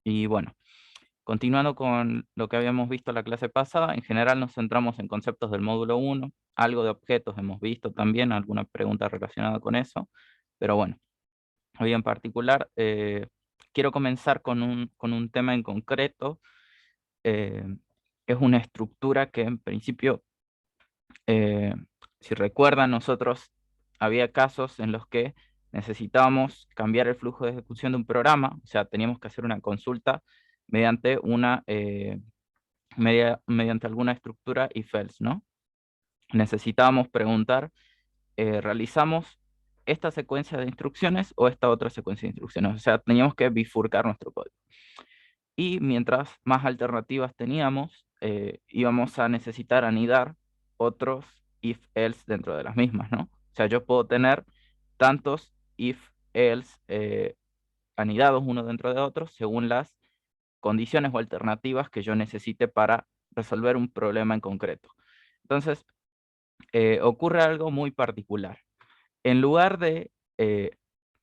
Y bueno, continuando con lo que habíamos visto la clase pasada, en general nos centramos en conceptos del módulo uno, algo de objetos hemos visto también, alguna pregunta relacionada con eso, pero bueno, hoy en particular quiero comenzar con un tema en concreto. eh, es una estructura que en principio, eh, si recuerdan, nosotros había casos en los que necesitábamos cambiar el flujo de ejecución de un programa, o sea, teníamos que hacer una consulta mediante mediante alguna estructura if-else, ¿no? Necesitábamos preguntar, ¿realizamos esta secuencia de instrucciones o esta otra secuencia de instrucciones? O sea, teníamos que bifurcar nuestro código. Y mientras más alternativas teníamos, íbamos a necesitar anidar otros if-else dentro de las mismas, ¿no? O sea, yo puedo tener tantos if-else anidados uno dentro de otro según las condiciones o alternativas que yo necesite para resolver un problema en concreto. Entonces, ocurre algo muy particular. En lugar de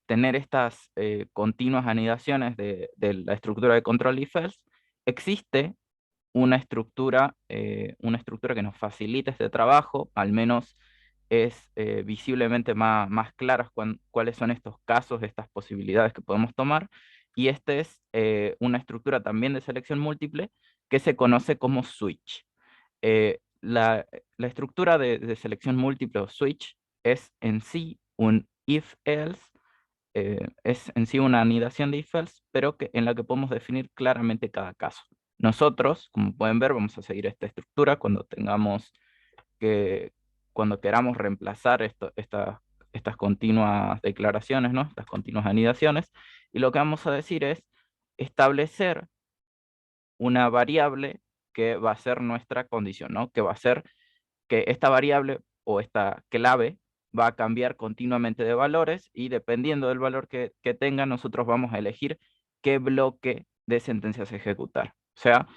tener estas continuas anidaciones de la estructura de control if-else, existe una estructura que nos facilita este trabajo, al menos es visiblemente más claras cuáles son estos casos, estas posibilidades que podemos tomar, y esta es una estructura también de selección múltiple que se conoce como switch. La estructura de selección múltiple o switch es en sí un if-else, es en sí una anidación de if-else, pero en la que podemos definir claramente cada caso. Nosotros, como pueden ver, vamos a seguir esta estructura que, cuando queramos reemplazar estas continuas declaraciones, ¿no? Estas continuas anidaciones, y lo que vamos a decir es establecer una variable que va a ser nuestra condición, ¿no? Que va a ser que esta variable o esta clave va a cambiar continuamente de valores y dependiendo del valor que tenga, nosotros vamos a elegir qué bloque de sentencias ejecutar. O sea,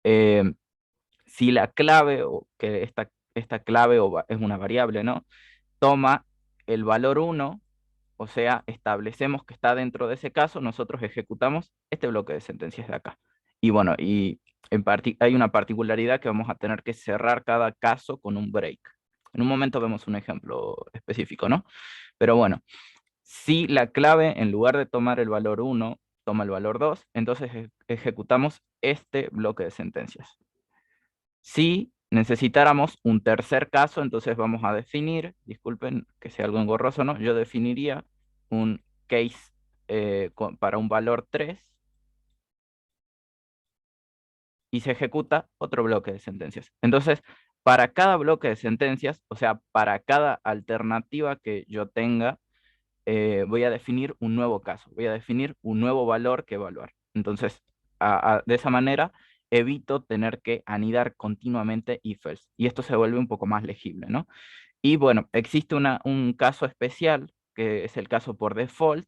eh, si la clave o que esta clave es una variable, ¿no? Toma el valor 1, o sea, establecemos que está dentro de ese caso, nosotros ejecutamos este bloque de sentencias de acá. Y bueno, hay una particularidad que vamos a tener que cerrar cada caso con un break. En un momento vemos un ejemplo específico, ¿no? Pero bueno, si la clave en lugar de tomar el valor 1, toma el valor 2, entonces ejecutamos este bloque de sentencias. Si necesitáramos un tercer caso, entonces vamos a definir, disculpen que sea algo engorroso, ¿no? Yo definiría un case para un valor 3 y se ejecuta otro bloque de sentencias. Entonces, para cada bloque de sentencias, o sea, para cada alternativa que yo tenga, voy a definir un nuevo caso, voy a definir un nuevo valor que evaluar. Entonces, de esa manera, evito tener que anidar continuamente if-else. Y esto se vuelve un poco más legible, ¿no? Y bueno, existe un caso especial, que es el caso por default,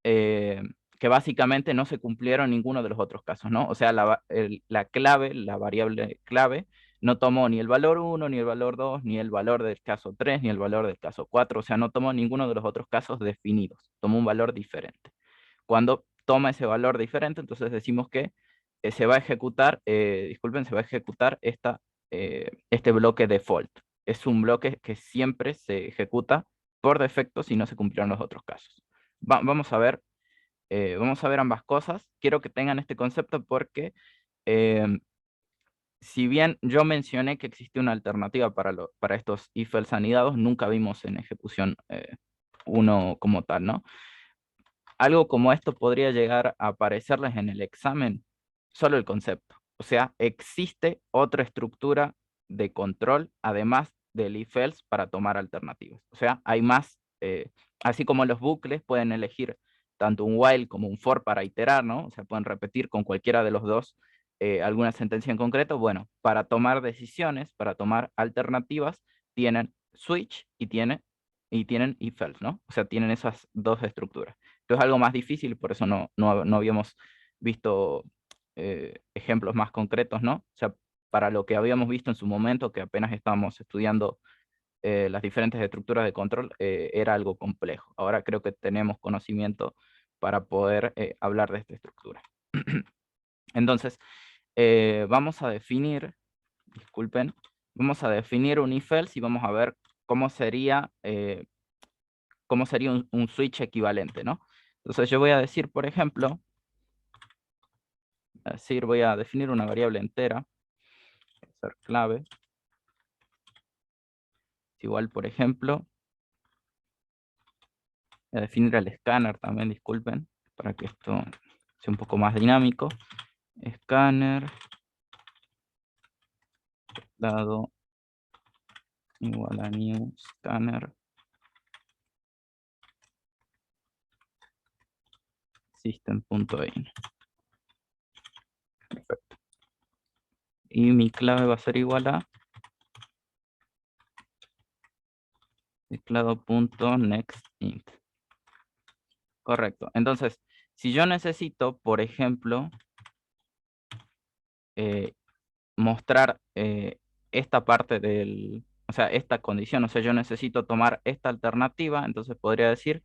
eh, que básicamente no se cumplieron ninguno de los otros casos, ¿no? O sea, la clave, la variable clave, no tomó ni el valor 1, ni el valor 2, ni el valor del caso 3, ni el valor del caso 4, o sea, no tomó ninguno de los otros casos definidos, tomó un valor diferente. Cuando toma ese valor diferente, entonces decimos que se va a ejecutar, disculpen, se va a ejecutar este bloque default. Es un bloque que siempre se ejecuta por defecto si no se cumplieron los otros casos. Vamos a ver ambas cosas. Quiero que tengan este concepto porque eh, si bien yo mencioné que existe una alternativa para estos if-else anidados, nunca vimos en ejecución uno como tal, ¿no? Algo como esto podría llegar a aparecerles en el examen, solo el concepto. O sea, existe otra estructura de control, además del if-else, para tomar alternativas. O sea, hay más, así como los bucles pueden elegir tanto un while como un for para iterar, ¿no? O sea, pueden repetir con cualquiera de los dos alguna sentencia en concreto. Bueno, para tomar decisiones, para tomar alternativas, tienen switch y tienen if-else, ¿no? O sea, tienen esas dos estructuras. Esto es algo más difícil, por eso no habíamos visto ejemplos más concretos, ¿no? O sea, para lo que habíamos visto en su momento, que apenas estábamos estudiando las diferentes estructuras de control, era algo complejo. Ahora creo que tenemos conocimiento para poder hablar de esta estructura. Entonces, vamos a definir, disculpen, vamos a definir un if-else y vamos a ver cómo sería, un switch equivalente, ¿no? Entonces yo voy a decir, por ejemplo, voy a definir una variable entera, ser clave, igual, por ejemplo, voy a definir el escáner también, disculpen, para que esto sea un poco más dinámico. Escáner, dado igual a new scanner system.in. Perfecto. Y mi clave va a ser igual a teclado.nextInt. Correcto. Entonces, si yo necesito, por ejemplo, mostrar esta parte o sea, esta condición, o sea, yo necesito tomar esta alternativa, entonces podría decir,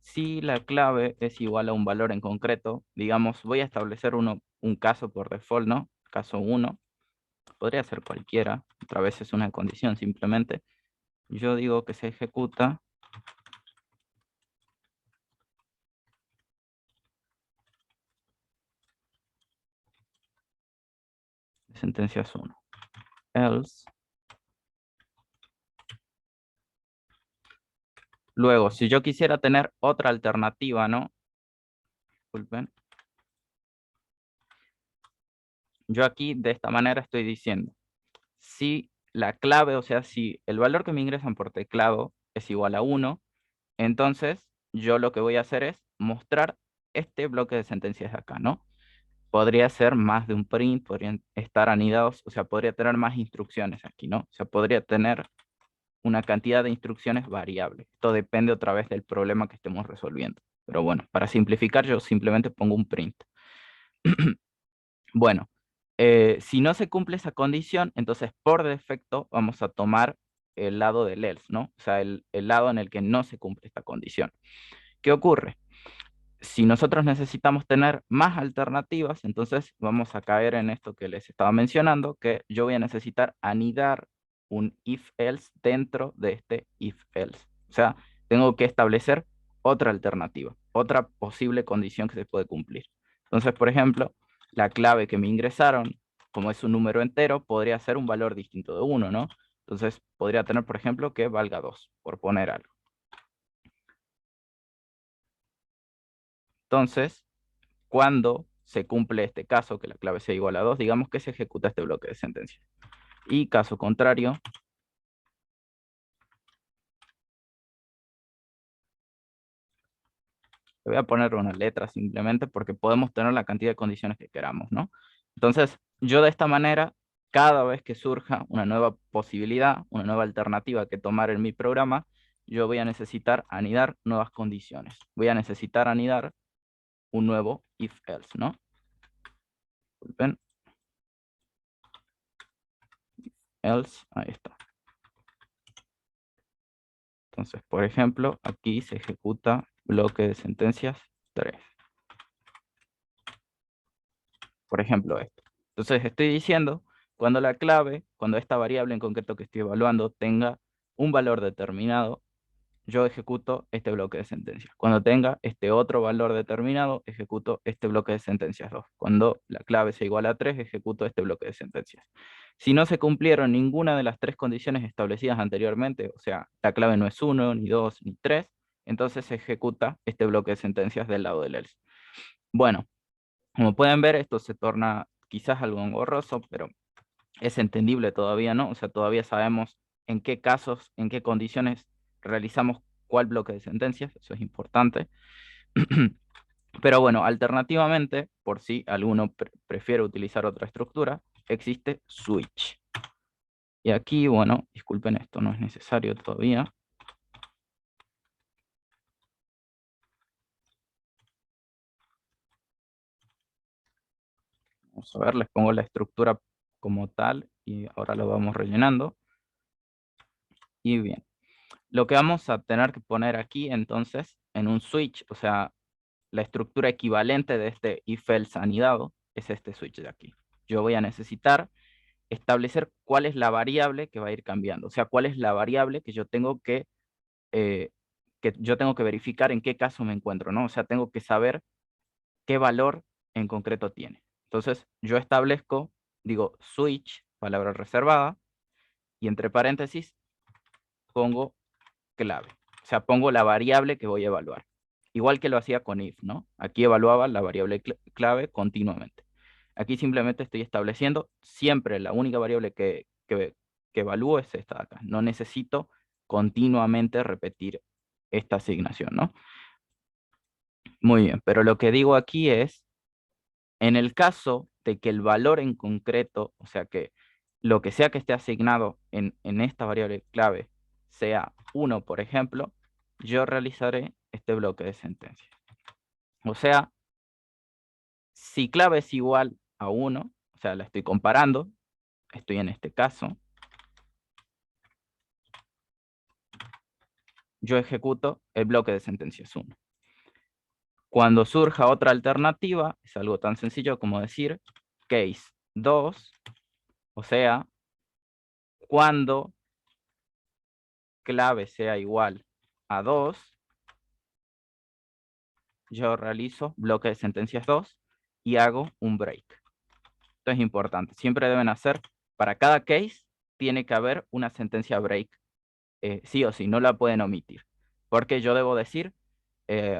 si la clave es igual a un valor en concreto, digamos, voy a establecer un caso por default, ¿no? Caso 1, podría ser cualquiera, otra vez es una condición simplemente. Yo digo que se ejecuta sentencias 1. Else. Luego, si yo quisiera tener otra alternativa, ¿no? Disculpen. Yo aquí de esta manera estoy diciendo, si la clave, o sea, si el valor que me ingresan por teclado es igual a 1, entonces yo lo que voy a hacer es mostrar este bloque de sentencias de acá, ¿no? Podría ser más de un print, podrían estar anidados, o sea, podría tener más instrucciones aquí, ¿no? O sea, podría tener una cantidad de instrucciones variable. Esto depende otra vez del problema que estemos resolviendo. Pero bueno, para simplificar yo simplemente pongo un print. Bueno, si no se cumple esa condición, entonces por defecto vamos a tomar el lado del else, ¿no? O sea, el lado en el que no se cumple esta condición. ¿Qué ocurre? Si nosotros necesitamos tener más alternativas, entonces vamos a caer en esto que les estaba mencionando, que yo voy a necesitar anidar un if-else dentro de este if-else. O sea, tengo que establecer otra alternativa, otra posible condición que se puede cumplir. Entonces, por ejemplo, la clave que me ingresaron, como es un número entero, podría ser un valor distinto de 1, ¿no? Entonces, podría tener, por ejemplo, que valga 2, por poner algo. Entonces, cuando se cumple este caso, que la clave sea igual a 2, digamos que se ejecuta este bloque de sentencia. Y caso contrario, le voy a poner una letra simplemente porque podemos tener la cantidad de condiciones que queramos, ¿no? Entonces, yo de esta manera, cada vez que surja una nueva posibilidad, una nueva alternativa que tomar en mi programa, yo voy a necesitar anidar nuevas condiciones. Voy a necesitar anidar un nuevo if-else, ¿no? Disculpen. Else, ahí está. Entonces, por ejemplo, aquí se ejecuta bloque de sentencias 3. Por ejemplo, esto. Entonces, estoy diciendo, cuando la clave, cuando esta variable en concreto que estoy evaluando tenga un valor determinado, yo ejecuto este bloque de sentencias. Cuando tenga este otro valor determinado, ejecuto este bloque de sentencias 2. Cuando la clave sea igual a 3, ejecuto este bloque de sentencias. Si no se cumplieron ninguna de las tres condiciones establecidas anteriormente, o sea, la clave no es 1, ni 2, ni 3, entonces se ejecuta este bloque de sentencias del lado del else. Bueno, como pueden ver, esto se torna quizás algo engorroso, pero es entendible todavía, ¿no? O sea, todavía sabemos en qué casos, en qué condiciones realizamos cuál bloque de sentencias, eso es importante. Pero bueno, alternativamente, por si alguno prefiere utilizar otra estructura, existe switch. Y aquí, bueno, disculpen, esto no es necesario todavía. Vamos a ver, les pongo la estructura como tal y ahora lo vamos rellenando. Y bien, lo que vamos a tener que poner aquí entonces en un switch, o sea, la estructura equivalente de este if-else anidado es este switch de aquí. Yo voy a necesitar establecer cuál es la variable que va a ir cambiando. O sea, cuál es la variable que yo tengo que verificar en qué caso me encuentro, ¿no? O sea, tengo que saber qué valor en concreto tiene. Entonces, yo establezco, digo, switch, palabra reservada, y entre paréntesis pongo clave. O sea, pongo la variable que voy a evaluar. Igual que lo hacía con if, ¿no? Aquí evaluaba la variable clave continuamente. Aquí simplemente estoy estableciendo siempre la única variable que evalúo es esta de acá. No necesito continuamente repetir esta asignación, ¿no? Muy bien, pero lo que digo aquí es, en el caso de que el valor en concreto, o sea que lo que sea que esté asignado en esta variable clave sea 1, por ejemplo, yo realizaré este bloque de sentencias. O sea, si clave es igual a 1, o sea, la estoy comparando, estoy en este caso, yo ejecuto el bloque de sentencias 1. Cuando surja otra alternativa, es algo tan sencillo como decir case 2, o sea, cuando clave sea igual a 2, yo realizo bloque de sentencias 2 y hago un break. Esto es importante. Siempre deben hacer, para cada case, tiene que haber una sentencia break. Sí o sí, no la pueden omitir. Porque yo debo decir,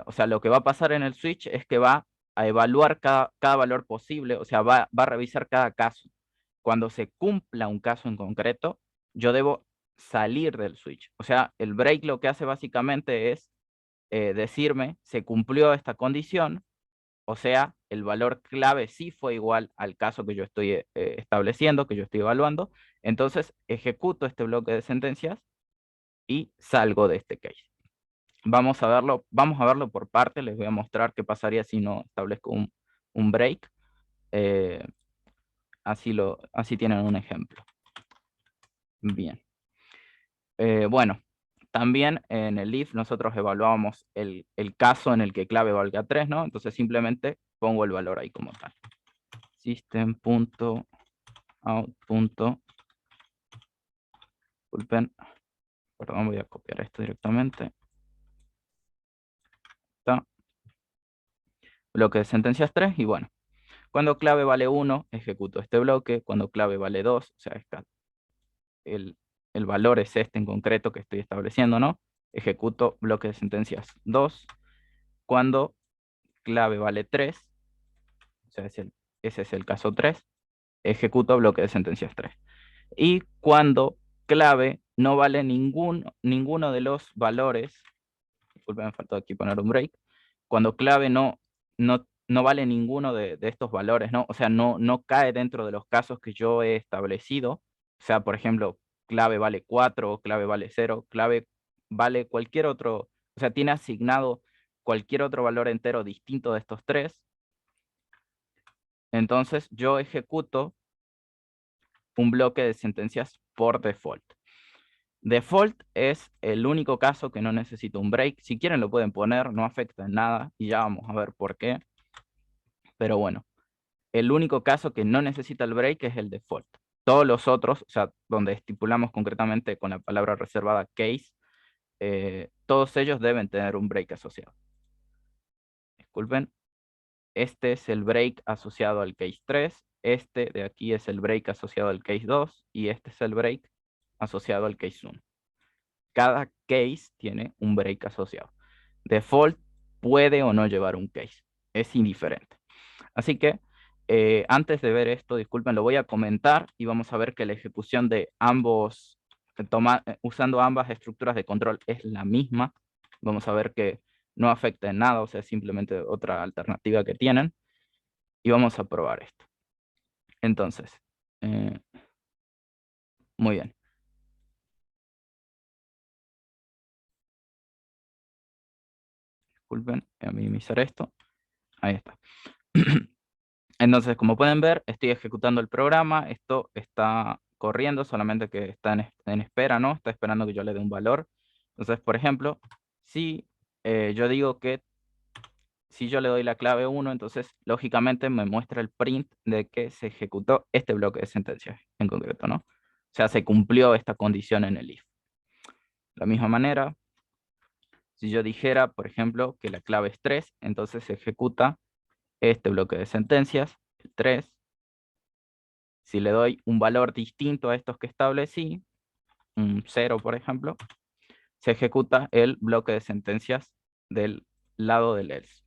o sea, lo que va a pasar en el switch es que va a evaluar cada valor posible, o sea, va a revisar cada caso. Cuando se cumpla un caso en concreto, yo debo salir del switch. O sea, el break lo que hace básicamente es decirme, se cumplió esta condición, o sea, el valor clave sí fue igual al caso que yo estoy estableciendo, que yo estoy evaluando, entonces ejecuto este bloque de sentencias y salgo de este case. Vamos a verlo por parte, les voy a mostrar qué pasaría si no establezco un break. Así tienen un ejemplo. Bien. Bueno, también en el if nosotros evaluábamos el caso en el que clave valga 3, ¿no? Entonces simplemente pongo el valor ahí como tal. System.out. Disculpen, perdón, voy a copiar esto directamente. Está. Bloque de sentencias 3 y bueno, cuando clave vale 1, ejecuto este bloque. Cuando clave vale 2, o sea, el, el valor es este en concreto que estoy estableciendo, ¿no? Ejecuto bloque de sentencias 2. Cuando clave vale 3, o sea, ese es el caso 3, ejecuto bloque de sentencias 3. Y cuando clave no vale ninguno de los valores, disculpen, me faltó aquí poner un break, cuando clave no vale ninguno de estos valores, ¿no? O sea, no cae dentro de los casos que yo he establecido. O sea, por ejemplo, clave vale 4, clave vale 0, clave vale cualquier otro, o sea, tiene asignado cualquier otro valor entero distinto de estos tres. Entonces yo ejecuto un bloque de sentencias por default. Default es el único caso que no necesita un break. Si quieren lo pueden poner, no afecta en nada y ya vamos a ver por qué. Pero bueno, el único caso que no necesita el break es el default. Todos los otros, o sea, donde estipulamos concretamente con la palabra reservada case, todos ellos deben tener un break asociado. Disculpen, este es el break asociado al case 3, este de aquí es el break asociado al case 2 y este es el break asociado al case 1. Cada case tiene un break asociado. Default puede o no llevar un case, es indiferente. Así que antes de ver esto, disculpen, lo voy a comentar y vamos a ver que la ejecución de ambos, usando ambas estructuras de control es la misma. Vamos a ver que no afecta en nada, o sea, es simplemente otra alternativa que tienen. Y vamos a probar esto. Entonces, muy bien. Disculpen, voy a minimizar esto. Ahí está. Entonces, como pueden ver, estoy ejecutando el programa. Esto está corriendo, solamente que está en espera, ¿no? Está esperando que yo le dé un valor. Entonces, por ejemplo, si yo digo que si yo le doy la clave 1, entonces lógicamente me muestra el print de que se ejecutó este bloque de sentencias en concreto, ¿no? O sea, se cumplió esta condición en el if. De la misma manera, si yo dijera, por ejemplo, que la clave es 3, entonces se ejecuta este bloque de sentencias, el 3. Si le doy un valor distinto a estos que establecí, un 0, por ejemplo, se ejecuta el bloque de sentencias del lado del else.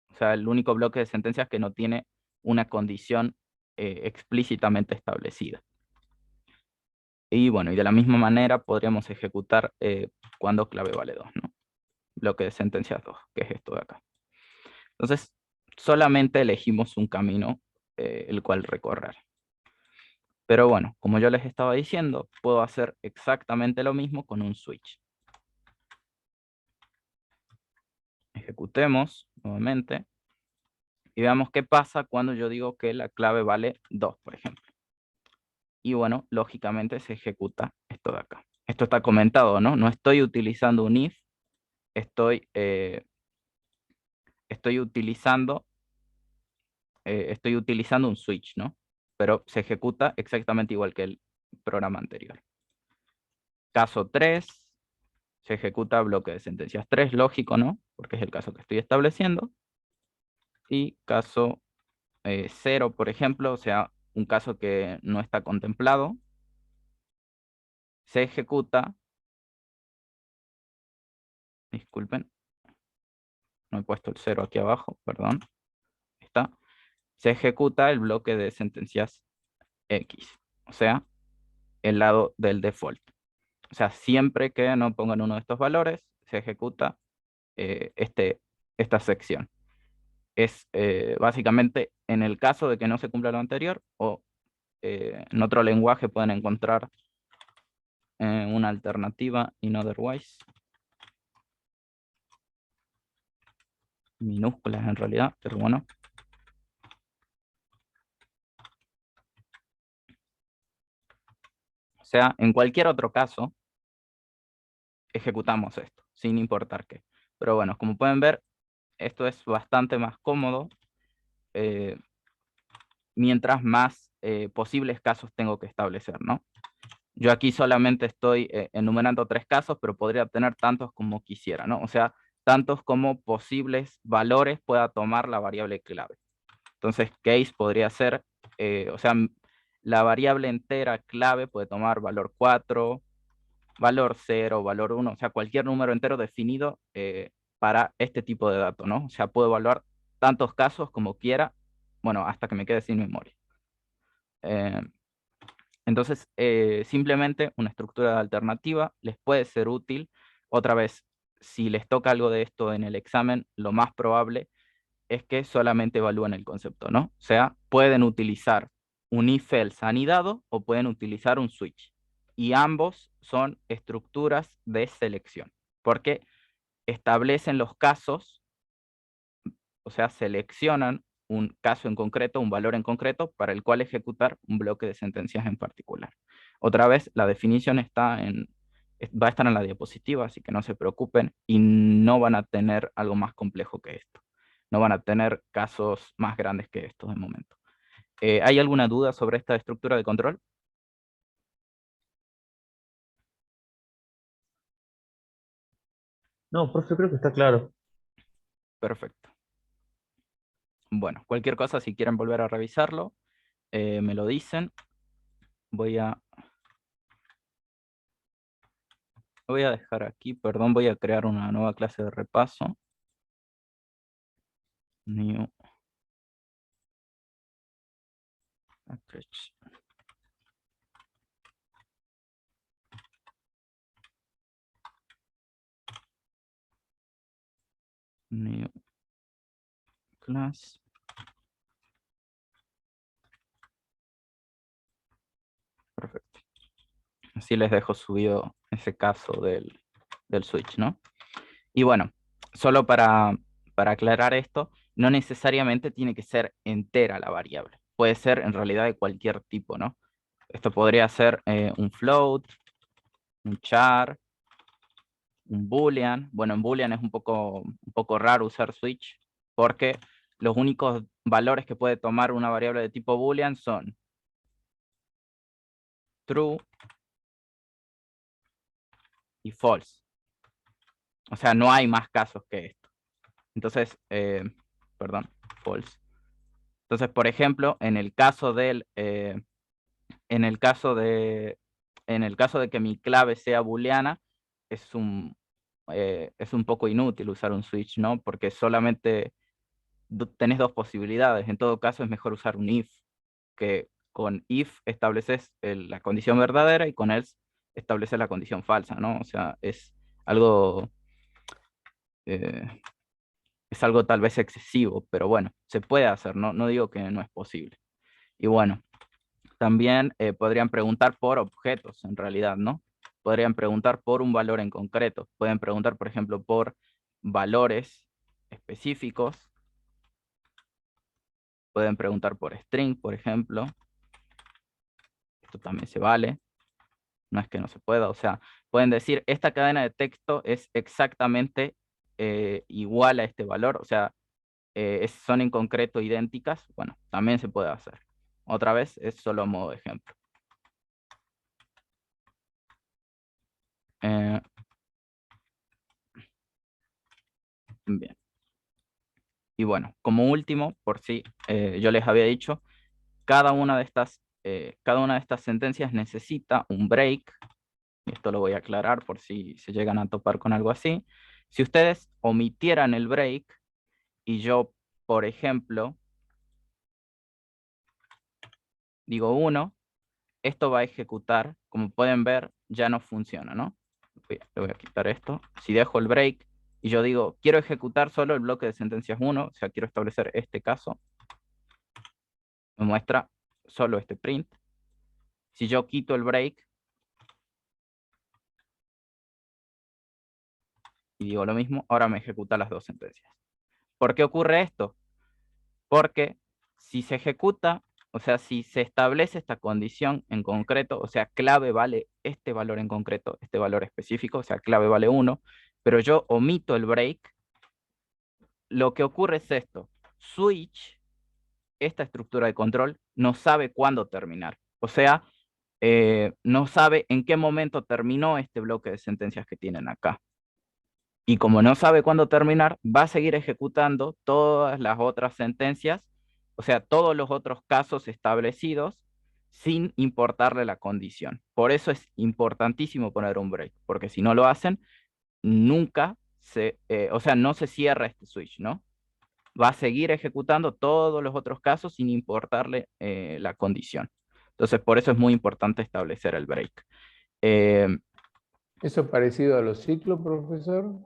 O sea, el único bloque de sentencias que no tiene una condición explícitamente establecida. Y bueno, y de la misma manera podríamos ejecutar cuando clave vale 2, ¿no? Bloque de sentencias 2, que es esto de acá. Entonces, solamente elegimos un camino el cual recorrer. Pero bueno, como yo les estaba diciendo, puedo hacer exactamente lo mismo con un switch. Ejecutemos nuevamente y veamos qué pasa cuando yo digo que la clave vale 2, por ejemplo. Y bueno, lógicamente se ejecuta esto de acá. Esto está comentado, ¿no? No estoy utilizando un if, estoy utilizando un switch, ¿no? Pero se ejecuta exactamente igual que el programa anterior. Caso 3, se ejecuta bloque de sentencias 3, lógico, ¿no? Porque es el caso que estoy estableciendo. Y caso 0, por ejemplo, o sea, un caso que no está contemplado, se ejecuta, disculpen, no he puesto el 0 aquí abajo, perdón, está, se ejecuta el bloque de sentencias X, o sea, el lado del default. O sea, siempre que no pongan uno de estos valores, se ejecuta esta sección. Es básicamente en el caso de que no se cumpla lo anterior, o en otro lenguaje pueden encontrar una alternativa in otherwise, minúsculas en realidad, pero bueno. O sea, en cualquier otro caso, ejecutamos esto, sin importar qué. Pero bueno, como pueden ver, esto es bastante más cómodo, mientras más posibles casos tengo que establecer, ¿no? Yo aquí solamente estoy enumerando 3 casos, pero podría tener tantos como quisiera, ¿no? O sea, tantos como posibles valores pueda tomar la variable clave. Entonces, case podría ser, o sea, la variable entera clave puede tomar valor 4, valor 0, valor 1, o sea, cualquier número entero definido para este tipo de datos, ¿no? O sea, puedo evaluar tantos casos como quiera, bueno, hasta que me quede sin memoria. Entonces, simplemente una estructura alternativa les puede ser útil. Otra vez, si les toca algo de esto en el examen, lo más probable es que solamente evalúen el concepto, ¿no? O sea, pueden utilizar un if-else anidado o pueden utilizar un switch. Y ambos son estructuras de selección, porque establecen los casos, o sea, seleccionan un caso en concreto, un valor en concreto, para el cual ejecutar un bloque de sentencias en particular. Otra vez, la definición va a estar en la diapositiva, así que no se preocupen y no van a tener algo más complejo que esto. No van a tener casos más grandes que estos de momento. ¿Hay alguna duda sobre esta estructura de control? No, profe, creo que está claro. Perfecto. Bueno, cualquier cosa, si quieren volver a revisarlo, me lo dicen. Voy a dejar aquí, perdón, voy a crear una nueva clase de repaso. New package. New class. Perfecto. Así les dejo subido ese caso del switch, ¿no? Y bueno, solo para aclarar esto, no necesariamente tiene que ser entera la variable. Puede ser en realidad de cualquier tipo, ¿no? Esto podría ser un float, un char, un boolean. Bueno, en boolean es un poco raro usar switch, porque los únicos valores que puede tomar una variable de tipo boolean son true y false. O sea, no hay más casos que esto. Entonces, perdón, false. Entonces, por ejemplo, en el caso en el caso de que mi clave sea booleana, es un poco inútil usar un switch, ¿no? Porque solamente tenés dos posibilidades. En todo caso, es mejor usar un if, que con if estableces la condición verdadera y con else estableces la condición falsa, ¿no? O sea, algo, eh, es algo tal vez excesivo, pero bueno, se puede hacer, ¿no? No digo que no es posible. Y bueno, también podrían preguntar por objetos, en realidad, ¿no? Podrían preguntar por un valor en concreto. Pueden preguntar, por ejemplo, por valores específicos. Pueden preguntar por string, por ejemplo. Esto también se vale. No es que no se pueda. O sea, pueden decir, esta cadena de texto es exactamente igual a este valor. O sea, son en concreto idénticas. Bueno, también se puede hacer. Otra vez, es solo a modo de ejemplo. Bien. Y bueno, como último, por si yo les había dicho, cada una de estas sentencias necesita un break. Y esto lo voy a aclarar por si se llegan a topar con algo así. Si ustedes omitieran el break y yo, por ejemplo, digo 1, esto va a ejecutar. Como pueden ver, ya no funciona, ¿no? Le voy a quitar esto. Si dejo el break y yo digo, quiero ejecutar solo el bloque de sentencias 1, o sea, quiero establecer este caso, me muestra solo este print. Si yo quito el break y digo lo mismo, ahora me ejecuta las dos sentencias. ¿Por qué ocurre esto? Porque si se ejecuta, o sea, si se establece esta condición en concreto, o sea, clave vale este valor en concreto, este valor específico, o sea, clave vale 1, pero yo omito el break, lo que ocurre es esto. Switch, esta estructura de control, no sabe cuándo terminar. O sea, no sabe en qué momento terminó este bloque de sentencias que tienen acá. Y como no sabe cuándo terminar, va a seguir ejecutando todas las otras sentencias, o sea, todos los otros casos establecidos sin importarle la condición. Por eso es importantísimo poner un break, porque si no lo hacen, nunca o sea, no se cierra este switch, ¿no? Va a seguir ejecutando todos los otros casos sin importarle la condición. Entonces, por eso es muy importante establecer el break. Eh, ¿Eso es parecido a los ciclos, profesor?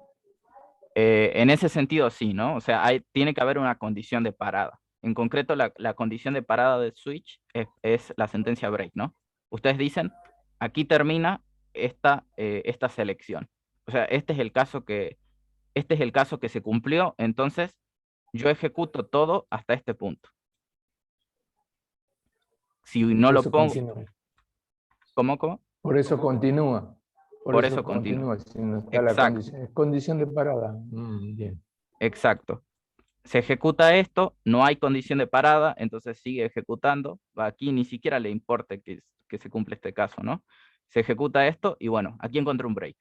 En ese sentido, sí, ¿no? O sea, tiene que haber una condición de parada. En concreto, la condición de parada del switch es la sentencia break, ¿no? Ustedes dicen, aquí termina esta selección. O sea, este es el caso que se cumplió, entonces yo ejecuto todo hasta este punto. Si no Por lo eso pongo, continúa. ¿cómo? Por eso continúa. Por Por eso eso continúa. continúa, si no está la Exacto, condición. Es condición de parada. Bien. exacto. Se ejecuta esto, no hay condición de parada, entonces sigue ejecutando. Aquí ni siquiera le importa que se cumpla este caso, ¿no? Se ejecuta esto y bueno, aquí encontró un break.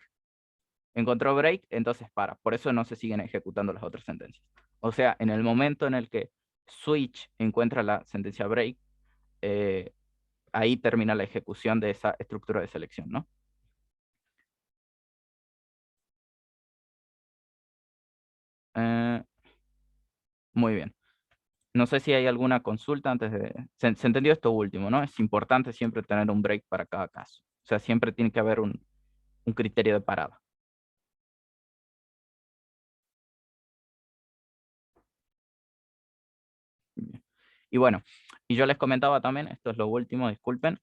Encontró break, entonces para. Por eso no se siguen ejecutando las otras sentencias. O sea, en el momento en el que switch encuentra la sentencia break, eh, ahí termina la ejecución de esa estructura de selección, ¿no? Eh, muy bien. No sé si hay alguna consulta antes de... Se entendió esto último, ¿no? Es importante siempre tener un break para cada caso. O sea, siempre tiene que haber un criterio de parada. Bien. Y bueno, y yo les comentaba también, esto es lo último, disculpen,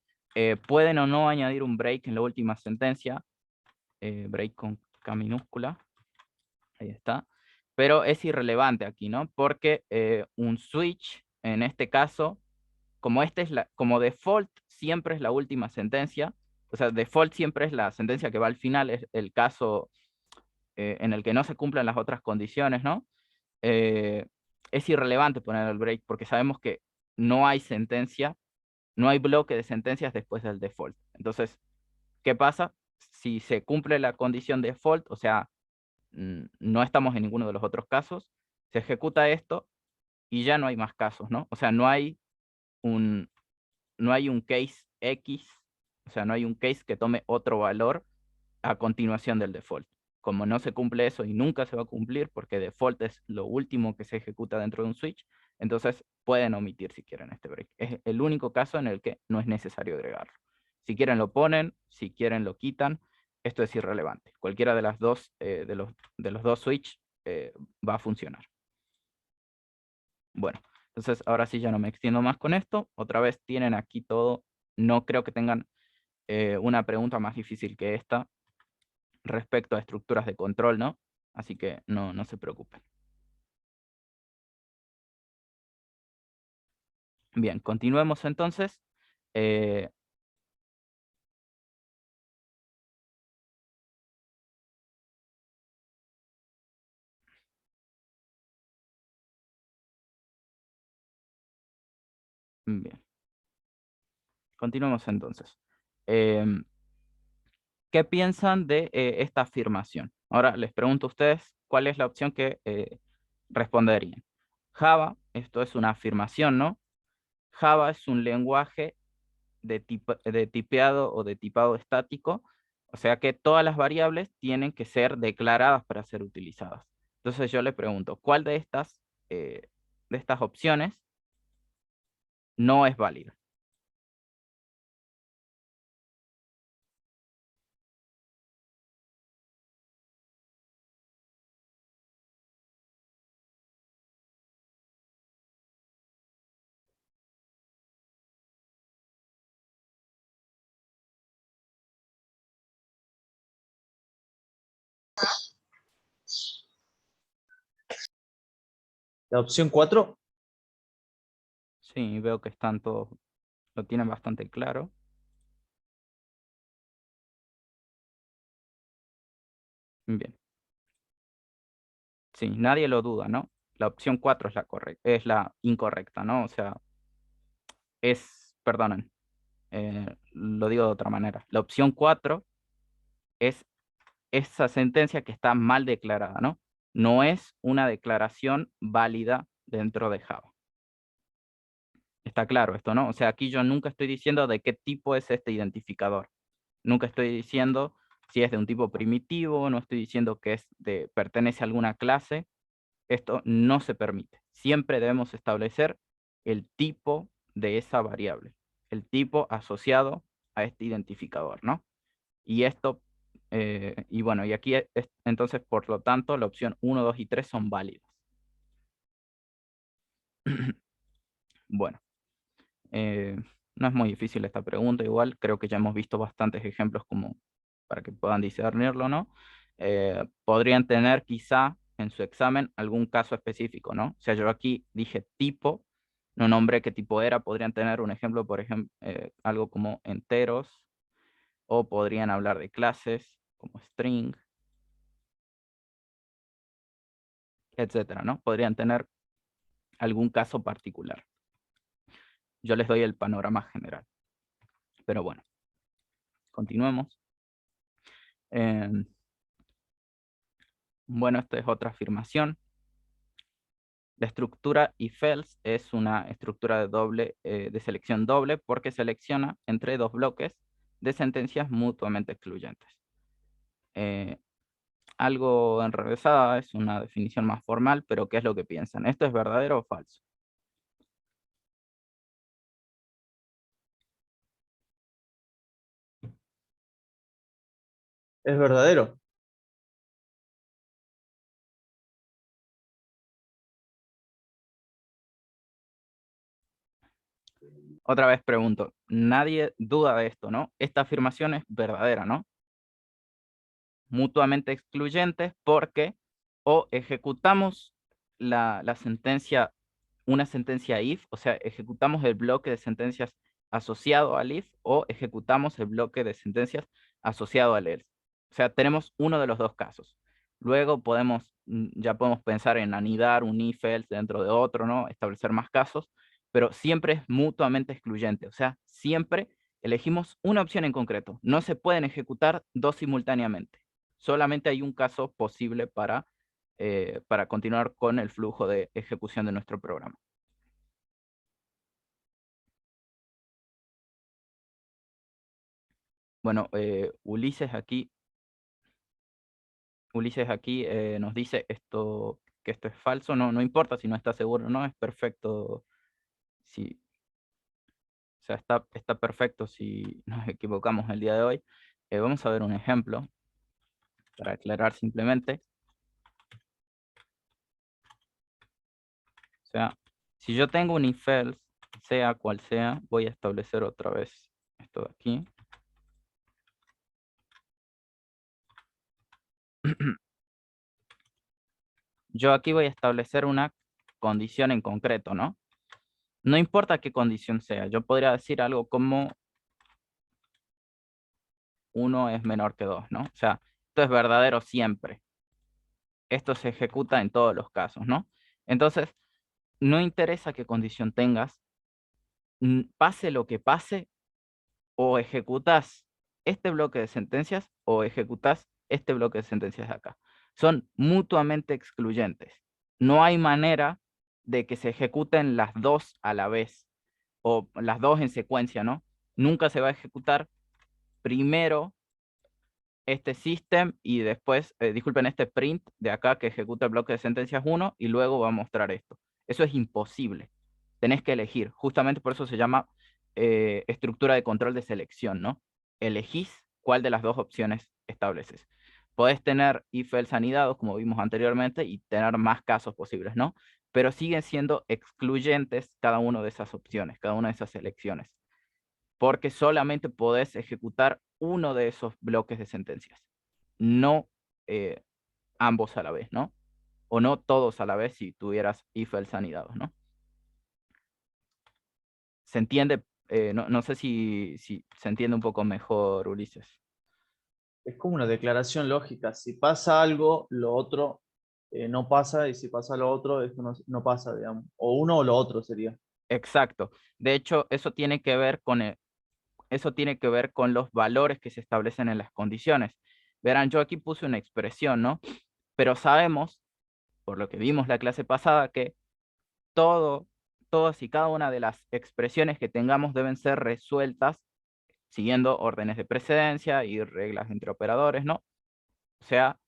pueden o no añadir un break en la última sentencia, break con K minúscula, ahí está, pero es irrelevante aquí, ¿no? Porque un switch, en este caso, como default siempre es la última sentencia, o sea, default siempre es la sentencia que va al final, es el caso en el que no se cumplen las otras condiciones, ¿no? Es irrelevante poner el break porque sabemos que no hay sentencia, no hay bloque de sentencias después del default. Entonces, ¿qué pasa? Si se cumple la condición default, o sea, no estamos en ninguno de los otros casos, se ejecuta esto y ya no hay más casos, ¿no? O sea, un, no hay un case X, o sea, no hay un case que tome otro valor a continuación del default. Como no se cumple eso y nunca se va a cumplir, porque default es lo último que se ejecuta dentro de un switch, entonces pueden omitir si quieren este break. Es el único caso en el que no es necesario agregarlo. Si quieren lo ponen, si quieren lo quitan, esto es irrelevante. Cualquiera de las dos, de los dos switch va a funcionar. Bueno, entonces ahora sí ya no me extiendo más con esto. Otra vez tienen aquí todo. No creo que tengan una pregunta más difícil que esta respecto a estructuras de control, ¿no? Así que no se preocupen. Bien, continuemos entonces. Eh, bien, continuemos entonces. Em, ¿Qué piensan de esta afirmación? Ahora les pregunto a ustedes cuál es la opción que responderían. Java, esto es una afirmación, ¿no? Java es un lenguaje de tipeado o de tipado estático, o sea que todas las variables tienen que ser declaradas para ser utilizadas. Entonces yo le pregunto, ¿cuál de estas opciones no es válida? La opción 4. Sí, veo que están todos, lo tienen bastante claro. Bien. Sí, nadie lo duda, ¿no? La opción 4 es es la incorrecta, ¿no? O sea, perdonen, lo digo de otra manera. La opción 4 es esa sentencia que está mal declarada, ¿no? No es una declaración válida dentro de Java. Está claro esto, ¿no? O sea, aquí yo nunca estoy diciendo de qué tipo es este identificador. Nunca estoy diciendo si es de un tipo primitivo, no estoy diciendo que pertenece a alguna clase. Esto no se permite. Siempre debemos establecer el tipo de esa variable, el tipo asociado a este identificador, ¿no? Y esto, y bueno, y aquí entonces, por lo tanto, la opción 1, 2 y 3 son válidas. Bueno, eh, no es muy difícil esta pregunta, igual creo que ya hemos visto bastantes ejemplos como para que puedan discernirlo, ¿no? Podrían tener quizá en su examen algún caso específico, ¿no? O sea, yo aquí dije tipo, no nombré qué tipo era, podrían tener un ejemplo, por ejemplo, algo como enteros, o podrían hablar de clases como string, etcétera, ¿no? Podrían tener algún caso particular. Yo les doy el panorama general. Pero bueno, continuemos. Bueno, esta es otra afirmación. La estructura if-else es una estructura de selección doble porque selecciona entre dos bloques de sentencias mutuamente excluyentes. Algo enrevesada, es una definición más formal, pero ¿qué es lo que piensan? ¿Esto es verdadero o falso? Es verdadero. Otra vez pregunto, nadie duda de esto, ¿no? Esta afirmación es verdadera, ¿no? Mutuamente excluyentes porque o ejecutamos la sentencia, una sentencia if, o sea, ejecutamos el bloque de sentencias asociado al if o ejecutamos el bloque de sentencias asociado al else. O sea, tenemos uno de los dos casos. Luego ya podemos pensar en anidar un if-else dentro de otro, ¿no? Establecer más casos, pero siempre es mutuamente excluyente. O sea, siempre elegimos una opción en concreto. No se pueden ejecutar dos simultáneamente. Solamente hay un caso posible para continuar con el flujo de ejecución de nuestro programa. Bueno, Ulises aquí nos dice que esto es falso. No importa si no está seguro o no, es perfecto. O sea, está perfecto si nos equivocamos el día de hoy. Vamos a ver un ejemplo para aclarar simplemente. O sea, si yo tengo un if-else, sea cual sea, voy a establecer otra vez esto de aquí. Yo aquí voy a establecer una condición en concreto, ¿no? No importa qué condición sea. Yo podría decir algo como 1 es menor que 2, ¿no? O sea, esto es verdadero siempre. Esto se ejecuta en todos los casos, ¿no? Entonces, no interesa qué condición tengas, pase lo que pase, o ejecutas este bloque de sentencias o ejecutas este bloque de sentencias de acá. Son mutuamente excluyentes. No hay manera de que se ejecuten las dos a la vez o las dos en secuencia, ¿no? Nunca se va a ejecutar primero este system y después, disculpen, este print de acá que ejecuta el bloque de sentencias 1 y luego va a mostrar esto. Eso es imposible. Tenés que elegir. Justamente por eso se llama estructura de control de selección, ¿no? Elegís cuál de las dos opciones estableces. Podés tener if-else anidados, como vimos anteriormente, y tener más casos posibles, ¿no? Pero siguen siendo excluyentes cada una de esas opciones, cada una de esas selecciones, porque solamente podés ejecutar uno de esos bloques de sentencias, no ambos a la vez, ¿no? O no todos a la vez si tuvieras if-else anidados, ¿no? ¿Se entiende? No sé si se entiende un poco mejor, Ulises. Es como una declaración lógica. Si pasa algo, lo otro no pasa, y si pasa lo otro, esto no pasa, digamos. O uno o lo otro sería. Exacto. De hecho, eso tiene que ver con los valores que se establecen en las condiciones. Verán, yo aquí puse una expresión, ¿no? Pero sabemos, por lo que vimos la clase pasada, que todas y cada una de las expresiones que tengamos deben ser resueltas siguiendo órdenes de precedencia y reglas entre operadores, ¿no? O sea,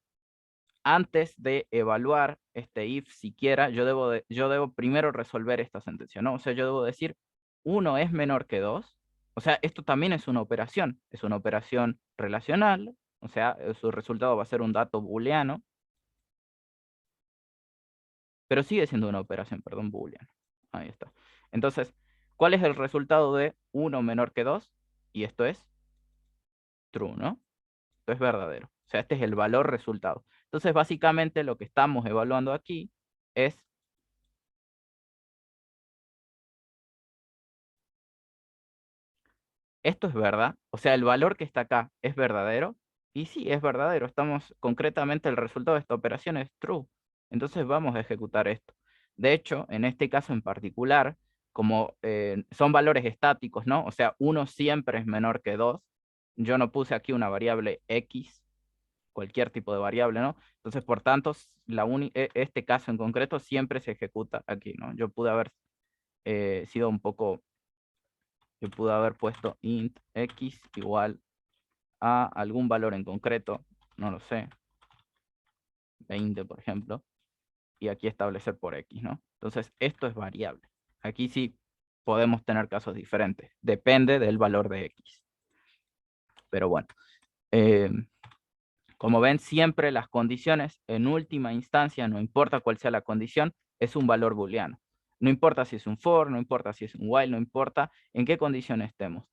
antes de evaluar este if siquiera, yo debo primero resolver esta sentencia, ¿no? O sea, yo debo decir 1 es menor que 2. O sea, esto también es una operación relacional, o sea, su resultado va a ser un dato booleano, pero sigue siendo una operación, perdón, booleano. Ahí está. Entonces, ¿cuál es el resultado de 1 menor que 2? Y esto es true, ¿no? Esto es verdadero. O sea, este es el valor resultado. Entonces, básicamente lo que estamos evaluando aquí es ¿esto es verdad? O sea, el valor que está acá es verdadero. Y sí, es verdadero. Concretamente, el resultado de esta operación es true. Entonces vamos a ejecutar esto. De hecho, en este caso en particular, como son valores estáticos, ¿no? O sea, 1 siempre es menor que 2. Yo no puse aquí una variable X, cualquier tipo de variable, ¿no? Entonces, por tanto, este caso en concreto siempre se ejecuta aquí, ¿no? Yo pude haber sido un poco... Yo pude haber puesto int x igual a algún valor en concreto, no lo sé, 20 por ejemplo, y aquí establecer por x, ¿no? Entonces, esto es variable. Aquí sí podemos tener casos diferentes, depende del valor de x. Pero bueno, como ven, siempre las condiciones, en última instancia, no importa cuál sea la condición, es un valor booleano. No importa si es un for, no importa si es un while, no importa en qué condición estemos.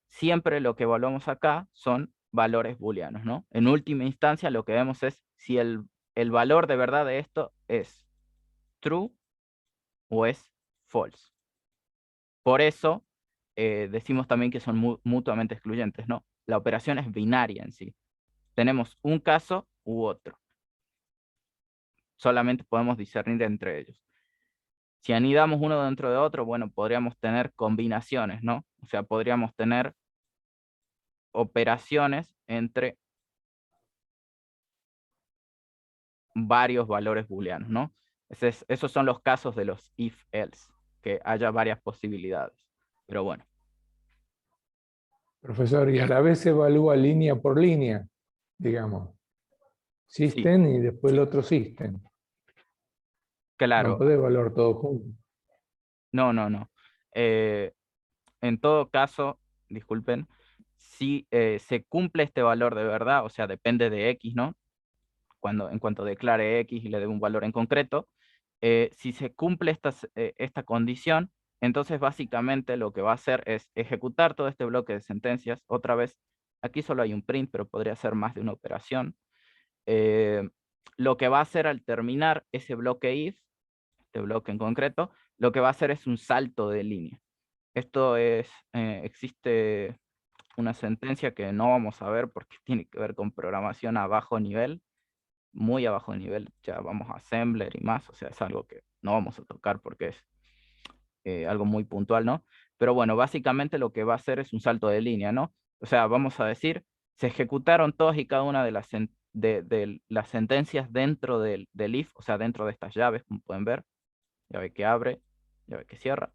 Siempre lo que evaluamos acá son valores booleanos, ¿no? En última instancia, lo que vemos es si el valor de verdad de esto es true o es false. Por eso decimos también que son mutuamente excluyentes, ¿no? La operación es binaria en sí. Tenemos un caso u otro. solamente podemos discernir entre ellos. Si anidamos uno dentro de otro, bueno, podríamos tener combinaciones, ¿no? O sea, podríamos tener operaciones entre varios valores booleanos, ¿no? Esos son los casos de los if-else, que haya varias posibilidades. Pero bueno. Profesor, y a la vez se evalúa línea por línea, digamos. System y después el otro system. Claro. No puede evaluar todo junto. No. En todo caso, disculpen, si se cumple este valor de verdad, o sea, depende de X, ¿no? En cuanto declare X y le dé un valor en concreto, si se cumple esta condición, entonces básicamente lo que va a hacer es ejecutar todo este bloque de sentencias. Otra vez, aquí solo hay un print, pero podría ser más de una operación. Lo que va a hacer al terminar ese bloque if, este bloque en concreto, lo que va a hacer es un salto de línea. Esto es, existe una sentencia que no vamos a ver porque tiene que ver con programación a bajo nivel, muy a bajo nivel, ya vamos a assembler y más, o sea, es algo que no vamos a tocar porque es algo muy puntual, ¿no? Pero bueno, básicamente lo que va a hacer es un salto de línea, ¿no? O sea, vamos a decir, se ejecutaron todas y cada una de las sentencias dentro del if, o sea, dentro de estas llaves, como pueden ver, llave que abre, llave que cierra.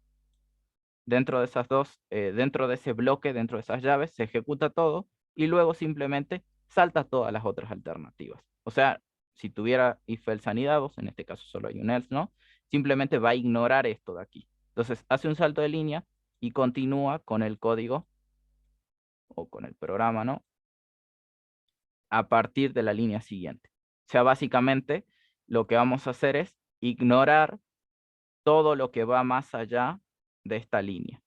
Dentro de esas dos, dentro de ese bloque, dentro de esas llaves, se ejecuta todo y luego simplemente salta todas las otras alternativas. O sea, si tuviera if else anidados, en este caso solo hay un else, ¿no? Simplemente va a ignorar esto de aquí. Entonces hace un salto de línea y continúa con el código o con el programa, ¿no? A partir de la línea siguiente. O sea, básicamente lo que vamos a hacer es ignorar todo lo que va más allá de esta línea.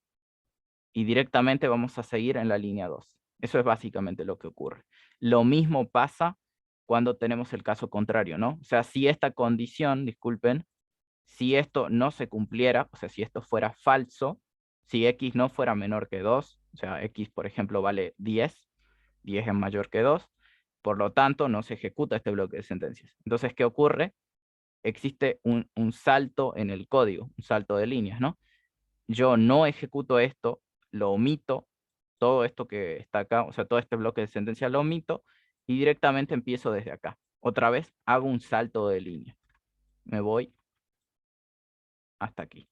Y directamente vamos a seguir en la línea 2. Eso es básicamente lo que ocurre. Lo mismo pasa cuando tenemos el caso contrario, ¿no? O sea, si esta condición, disculpen, si esto no se cumpliera, o sea, si esto fuera falso, si x no fuera menor que 2, o sea, x, por ejemplo, vale 10, 10 es mayor que 2, por lo tanto, no se ejecuta este bloque de sentencias. Entonces, ¿qué ocurre? Existe un salto en el código, un salto de líneas, ¿no? Yo no ejecuto esto, lo omito, todo esto que está acá, o sea, todo este bloque de sentencias lo omito y directamente empiezo desde acá. Otra vez hago un salto de línea. Me voy hasta aquí.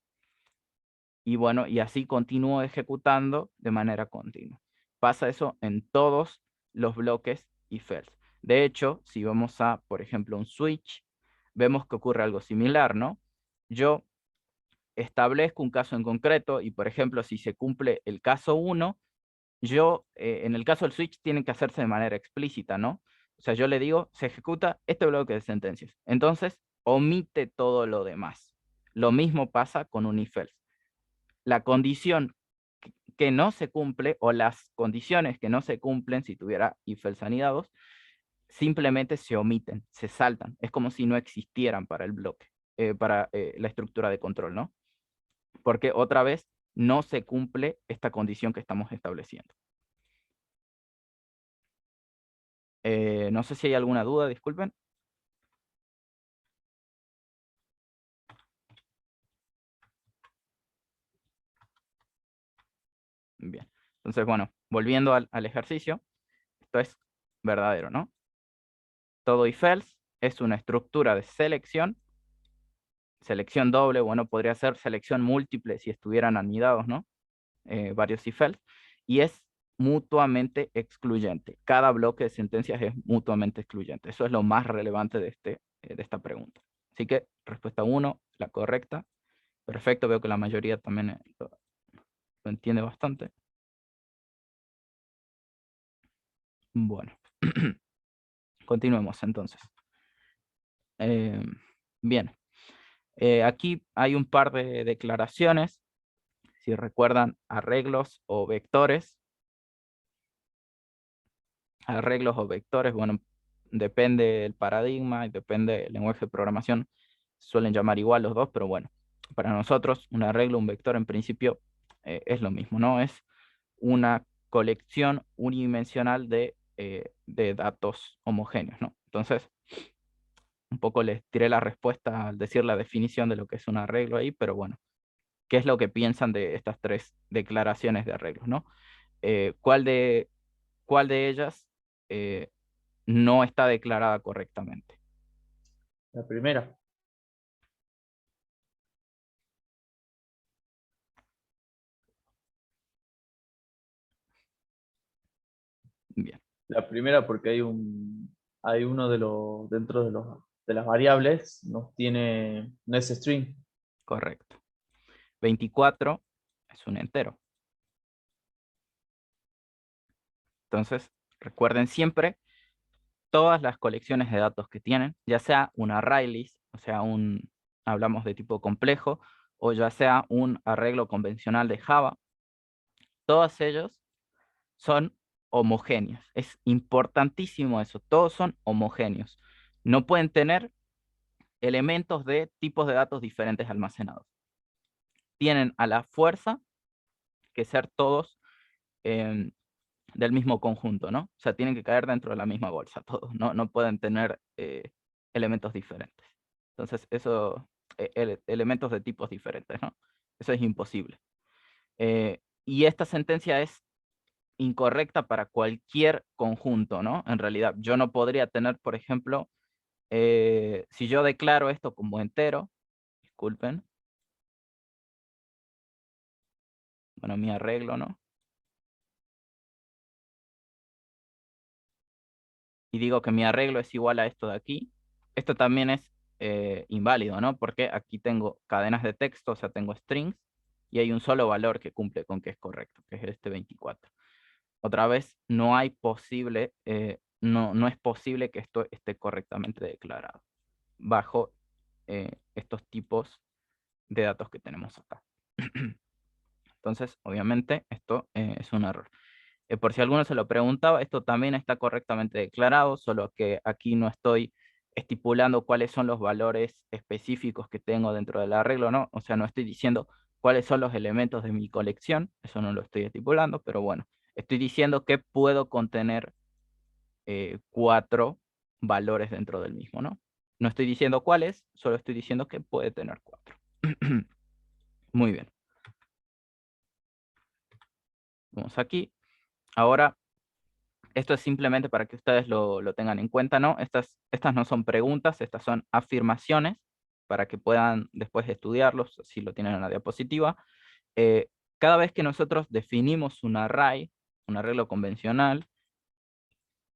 Y bueno, y así continúo ejecutando de manera continua. Pasa eso en todos los bloques if else. De hecho, si vamos a, por ejemplo, un switch, vemos que ocurre algo similar, ¿no? Yo establezco un caso en concreto y, por ejemplo, si se cumple el caso 1, yo, en el caso del switch, tiene que hacerse de manera explícita, ¿no? O sea, yo le digo, se ejecuta este bloque de sentencias. Entonces, omite todo lo demás. Lo mismo pasa con un if else. La condición que no se cumple o las condiciones que no se cumplen si tuviera if else anidados, simplemente se omiten, se saltan. Es como si no existieran para el bloque, para la estructura de control, ¿no? Porque otra vez no se cumple esta condición que estamos estableciendo. No sé si hay alguna duda, disculpen. Bien, entonces bueno, volviendo al ejercicio, esto es verdadero, ¿no? Todo if else es una estructura de selección doble, bueno, podría ser selección múltiple si estuvieran anidados, ¿no? Varios if else, y es mutuamente excluyente. Cada bloque de sentencias es mutuamente excluyente. Eso es lo más relevante de esta pregunta. Así que, respuesta 1, la correcta. Perfecto, veo que la mayoría también lo entiende bastante. Bueno, continuemos entonces. Bien, aquí hay un par de declaraciones. Si recuerdan, arreglos o vectores. Arreglos o vectores, bueno, depende del paradigma y depende del lenguaje de programación. Suelen llamar igual los dos, pero bueno, para nosotros un arreglo, un vector en principio es lo mismo, ¿no? Es una colección unidimensional de datos homogéneos, ¿no? Entonces, un poco les tiré la respuesta al decir la definición de lo que es un arreglo ahí, pero bueno, ¿qué es lo que piensan de estas tres declaraciones de arreglos, ¿no? ¿Cuál de ellas no está declarada correctamente? La primera. Bien, La primera porque hay uno dentro de las variables, no es string. correcto. 24 es un entero. Entonces, recuerden siempre todas las colecciones de datos que tienen, ya sea un array list, o sea, hablamos de tipo complejo, o ya sea un arreglo convencional de Java, todos ellos son homogéneos. Es importantísimo eso, todos son homogéneos. No pueden tener elementos de tipos de datos diferentes almacenados. Tienen a la fuerza que ser todos del mismo conjunto, ¿no? O sea, tienen que caer dentro de la misma bolsa todos, no pueden tener elementos diferentes. Entonces, elementos de tipos diferentes, ¿no? Eso es imposible. Y esta sentencia es incorrecta para cualquier conjunto, ¿no? En realidad, yo no podría tener, por ejemplo, si yo declaro esto como entero, disculpen, bueno, mi arreglo, ¿no? Y digo que mi arreglo es igual a esto de aquí, esto también es inválido, ¿no? Porque aquí tengo cadenas de texto, o sea, tengo strings, y hay un solo valor que cumple con que es correcto, que es este 24. Otra vez, no es posible que esto esté correctamente declarado bajo estos tipos de datos que tenemos acá. Entonces, obviamente, esto es un error. Por si alguno se lo preguntaba, esto también está correctamente declarado, solo que aquí no estoy estipulando cuáles son los valores específicos que tengo dentro del arreglo, ¿no? O sea, no estoy diciendo cuáles son los elementos de mi colección, eso no lo estoy estipulando, pero bueno, estoy diciendo que puedo contener 4 valores dentro del mismo, ¿no? No estoy diciendo cuáles, solo estoy diciendo que puede tener 4. Muy bien. Vamos aquí. Ahora, esto es simplemente para que ustedes lo tengan en cuenta, ¿no? Estas no son preguntas, estas son afirmaciones para que puedan después estudiarlos, si lo tienen en la diapositiva. Cada vez que nosotros definimos un array, un arreglo convencional,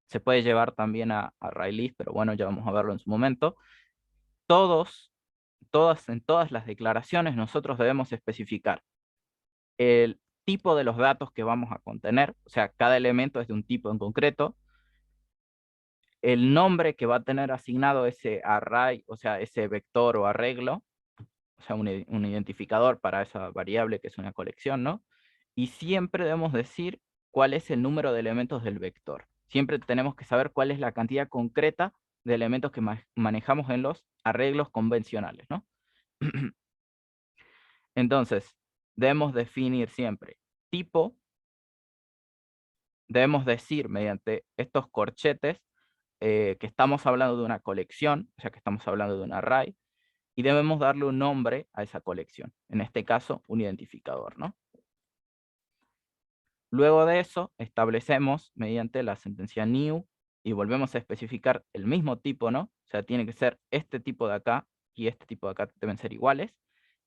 se puede llevar también a array list, pero bueno, ya vamos a verlo en su momento. En todas las declaraciones nosotros debemos especificar el tipo de los datos que vamos a contener, o sea, cada elemento es de un tipo en concreto, el nombre que va a tener asignado ese array, o sea, ese vector o arreglo, o sea, un identificador para esa variable que es una colección, ¿no? Y siempre debemos decir cuál es el número de elementos del vector. Siempre tenemos que saber cuál es la cantidad concreta de elementos que manejamos en los arreglos convencionales, ¿no? Entonces, debemos definir siempre tipo, debemos decir mediante estos corchetes que estamos hablando de una colección, o sea que estamos hablando de un array, y debemos darle un nombre a esa colección, en este caso un identificador, ¿no? Luego de eso establecemos mediante la sentencia new y volvemos a especificar el mismo tipo, ¿no? O sea, tiene que ser este tipo de acá y este tipo de acá deben ser iguales,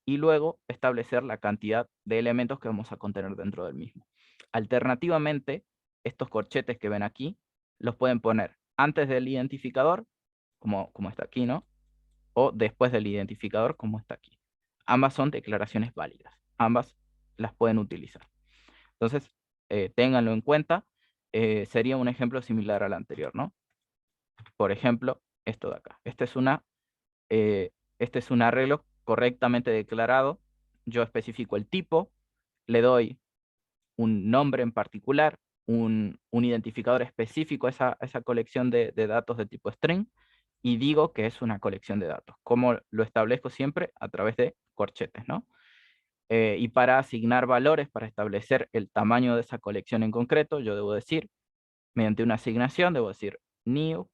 y luego establecer la cantidad de elementos que vamos a contener dentro del mismo. Alternativamente, estos corchetes que ven aquí, los pueden poner antes del identificador, como está aquí, ¿no? O después del identificador, como está aquí. Ambas son declaraciones válidas. Ambas las pueden utilizar. Entonces, ténganlo en cuenta. Sería un ejemplo similar al anterior, ¿no? Por ejemplo, esto de acá. Este es un arreglo correctamente declarado. Yo especifico el tipo, le doy un nombre en particular, un identificador específico a esa colección de datos de tipo string, y digo que es una colección de datos. ¿Cómo lo establezco siempre? A través de corchetes, ¿no? Y para asignar valores, para establecer el tamaño de esa colección en concreto, yo debo decir, mediante una asignación, debo decir new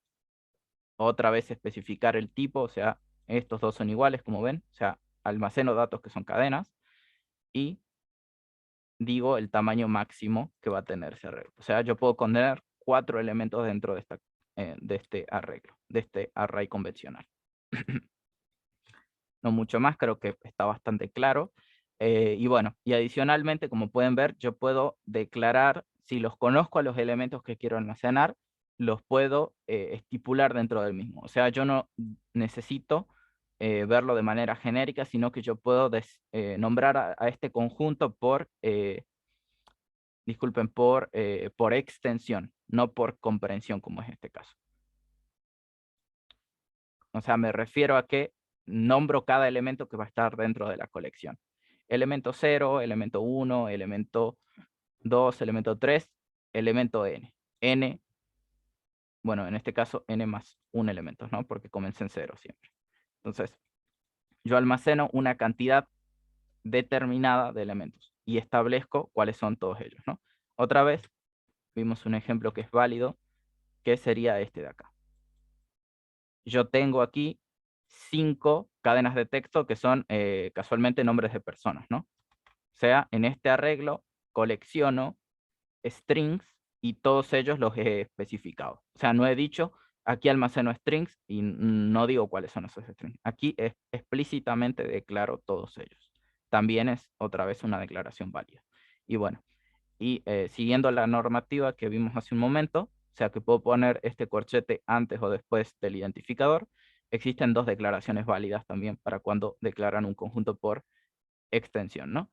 otra vez especificar el tipo, o sea, estos dos son iguales, como ven, o sea, almaceno datos que son cadenas, y digo el tamaño máximo que va a tener ese arreglo. O sea, yo puedo contener 4 elementos dentro de este arreglo, de este array convencional. No mucho más, creo que está bastante claro. Y bueno, y adicionalmente, como pueden ver, yo puedo declarar, si los conozco a los elementos que quiero almacenar, los puedo estipular dentro del mismo. O sea, yo no necesito verlo de manera genérica, sino que yo puedo nombrar a este conjunto disculpen, por extensión, no por comprensión, como es este caso. O sea, me refiero a que nombro cada elemento que va a estar dentro de la colección. Elemento 0, elemento 1, elemento 2, elemento 3, elemento n. N, bueno, en este caso, n más un elemento, ¿no? Porque comencé en 0 siempre. Entonces, yo almaceno una cantidad determinada de elementos y establezco cuáles son todos ellos, ¿no? Otra vez, vimos un ejemplo que es válido, que sería este de acá. Yo tengo aquí 5 cadenas de texto que son casualmente nombres de personas, ¿no? O sea, en este arreglo colecciono strings y todos ellos los he especificado. O sea, no he dicho, aquí almaceno strings y no digo cuáles son esos strings. Aquí explícitamente declaro todos ellos. También es otra vez una declaración válida. Y bueno, y siguiendo la normativa que vimos hace un momento, o sea que puedo poner este corchete antes o después del identificador, existen 2 declaraciones válidas también para cuando declaran un conjunto por extensión, ¿no?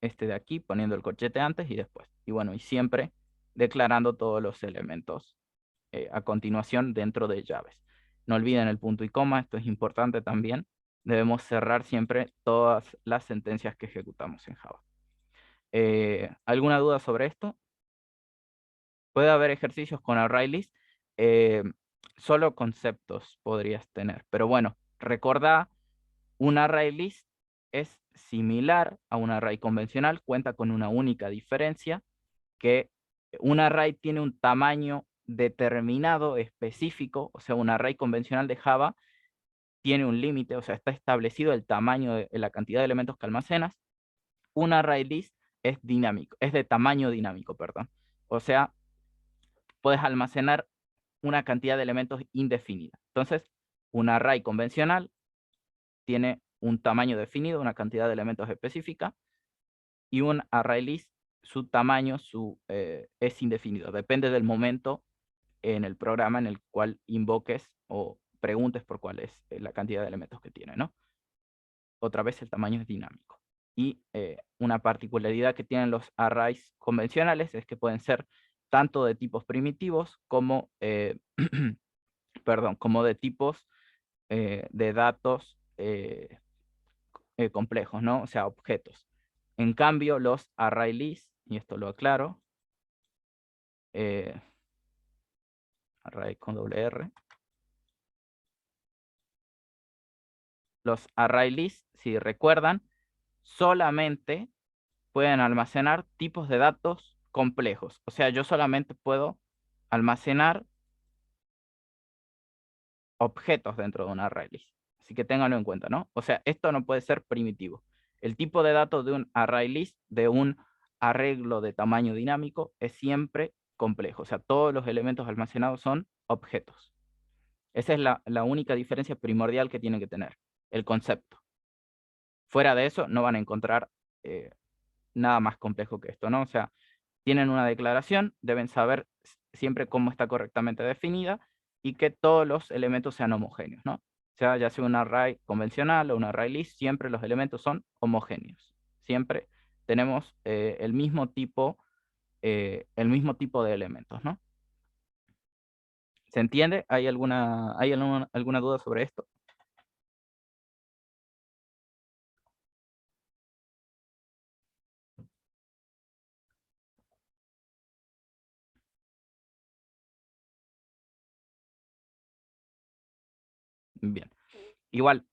Este de aquí, poniendo el corchete antes y después. Y bueno, y siempre declarando todos los elementos a continuación dentro de llaves. No olviden el punto y coma, esto es importante también. Debemos cerrar siempre todas las sentencias que ejecutamos en Java. ¿Alguna duda sobre esto? Puede haber ejercicios con ArrayList. Solo conceptos podrías tener. Pero bueno, recordá, un ArrayList es similar a un array convencional, cuenta con una única diferencia, que un array tiene un tamaño determinado, específico, o sea, un array convencional de Java tiene un límite, o sea, está establecido el tamaño de la cantidad de elementos que almacenas. Un ArrayList es dinámico, es de tamaño dinámico, perdón. O sea, puedes almacenar una cantidad de elementos indefinida. Entonces, un array convencional tiene un tamaño definido, una cantidad de elementos específica, y un ArrayList, su tamaño es indefinido. Depende del momento en el programa en el cual invoques o preguntes por cuál es la cantidad de elementos que tiene, ¿no? Otra vez el tamaño es dinámico. Y una particularidad que tienen los arrays convencionales es que pueden ser tanto de tipos primitivos como, perdón, como de tipos de datos complejos, ¿no? O sea, objetos. En cambio, los ArrayList, y esto lo aclaro, array con doble R, los ArrayList, si recuerdan, solamente pueden almacenar tipos de datos complejos. O sea, yo solamente puedo almacenar objetos dentro de un ArrayList. Así que ténganlo en cuenta, ¿no? O sea, esto no puede ser primitivo. El tipo de datos de un ArrayList, de un arreglo de tamaño dinámico, es siempre complejo. O sea, todos los elementos almacenados son objetos. Esa es la única diferencia primordial que tienen que tener, el concepto. Fuera de eso, no van a encontrar nada más complejo que esto, ¿no? O sea, tienen una declaración, deben saber siempre cómo está correctamente definida y que todos los elementos sean homogéneos, ¿no? O sea, ya sea un array convencional o un array list, siempre los elementos son homogéneos. Siempre tenemos el mismo tipo de elementos, ¿no? ¿Se entiende? ¿Hay alguna duda sobre esto? Bien. Igual,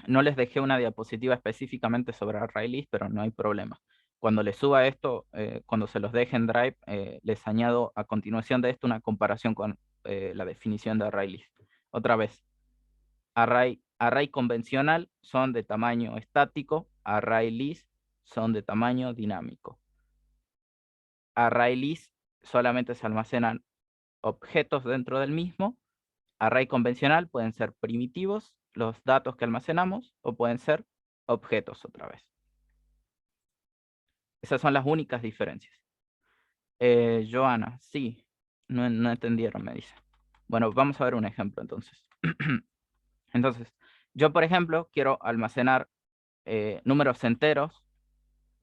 no les dejé una diapositiva específicamente sobre ArrayList, pero no hay problema. cuando les suba esto, cuando se los deje en Drive, les añado a continuación de esto una comparación con la definición de array list. Otra vez, array convencional son de tamaño estático, array list son de tamaño dinámico. Array list solamente se almacenan objetos dentro del mismo. Array convencional pueden ser primitivos, los datos que almacenamos, o pueden ser objetos otra vez. Esas son las únicas diferencias. Joana, sí, no entendieron, me dice. Bueno, vamos a ver un ejemplo entonces. Entonces, yo por ejemplo quiero almacenar números enteros,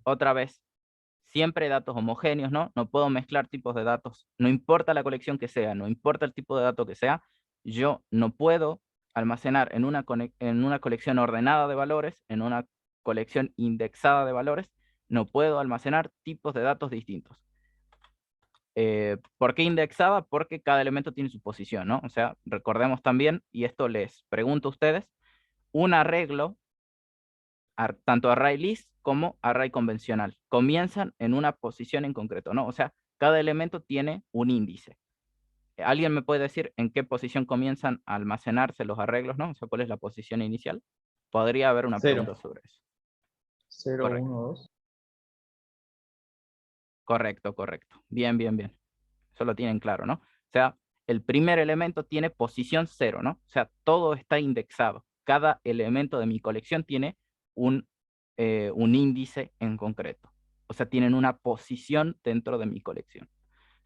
otra vez, siempre datos homogéneos, ¿no? No puedo mezclar tipos de datos, no importa la colección que sea, no importa el tipo de dato que sea, yo no puedo almacenar en una colección ordenada de valores, en una colección indexada de valores, no puedo almacenar tipos de datos distintos. ¿Por qué indexada? Porque cada elemento tiene su posición, ¿no? O sea, recordemos también, y esto les pregunto a ustedes, un arreglo, tanto array list como array convencional, comienzan en una posición en concreto, ¿no? O sea, cada elemento tiene un índice. ¿Alguien me puede decir en qué posición comienzan a almacenarse los arreglos, ¿no? O sea, ¿cuál es la posición inicial? Podría haber una 0. pregunta sobre eso. 0, Correcto. 1, 2. Correcto, correcto. Bien, bien, bien. Eso lo tienen claro, ¿no? O sea, el primer elemento tiene posición 0, ¿no? O sea, todo está indexado. Cada elemento de mi colección tiene un índice en concreto. O sea, tienen una posición dentro de mi colección.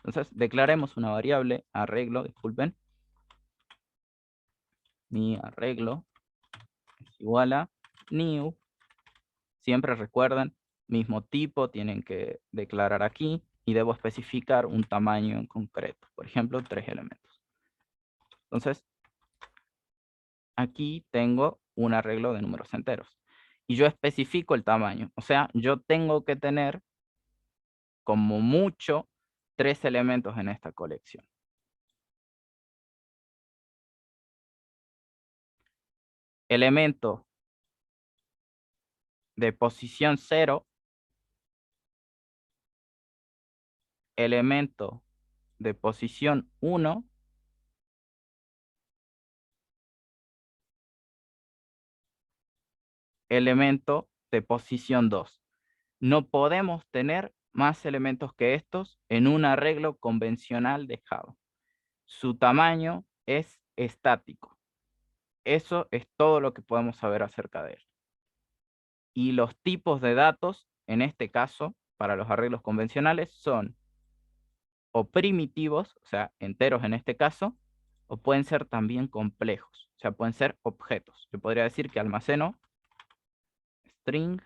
Entonces, declaremos una variable arreglo, disculpen. Mi arreglo es igual a new. Siempre recuerden, mismo tipo tienen que declarar aquí y debo especificar un tamaño en concreto. Por ejemplo, 3 elementos. Entonces, aquí tengo un arreglo de números enteros. Y yo especifico el tamaño. O sea, yo tengo que tener como mucho 3 elementos en esta colección. Elemento de posición 0. Elemento de posición 1. Elemento de posición 2. No podemos tener más elementos que estos en un arreglo convencional de Java. Su tamaño es estático. Eso es todo lo que podemos saber acerca de él. Y los tipos de datos, en este caso, para los arreglos convencionales, son o primitivos, o sea, enteros en este caso, o pueden ser también complejos, o sea, pueden ser objetos. Yo podría decir que almaceno string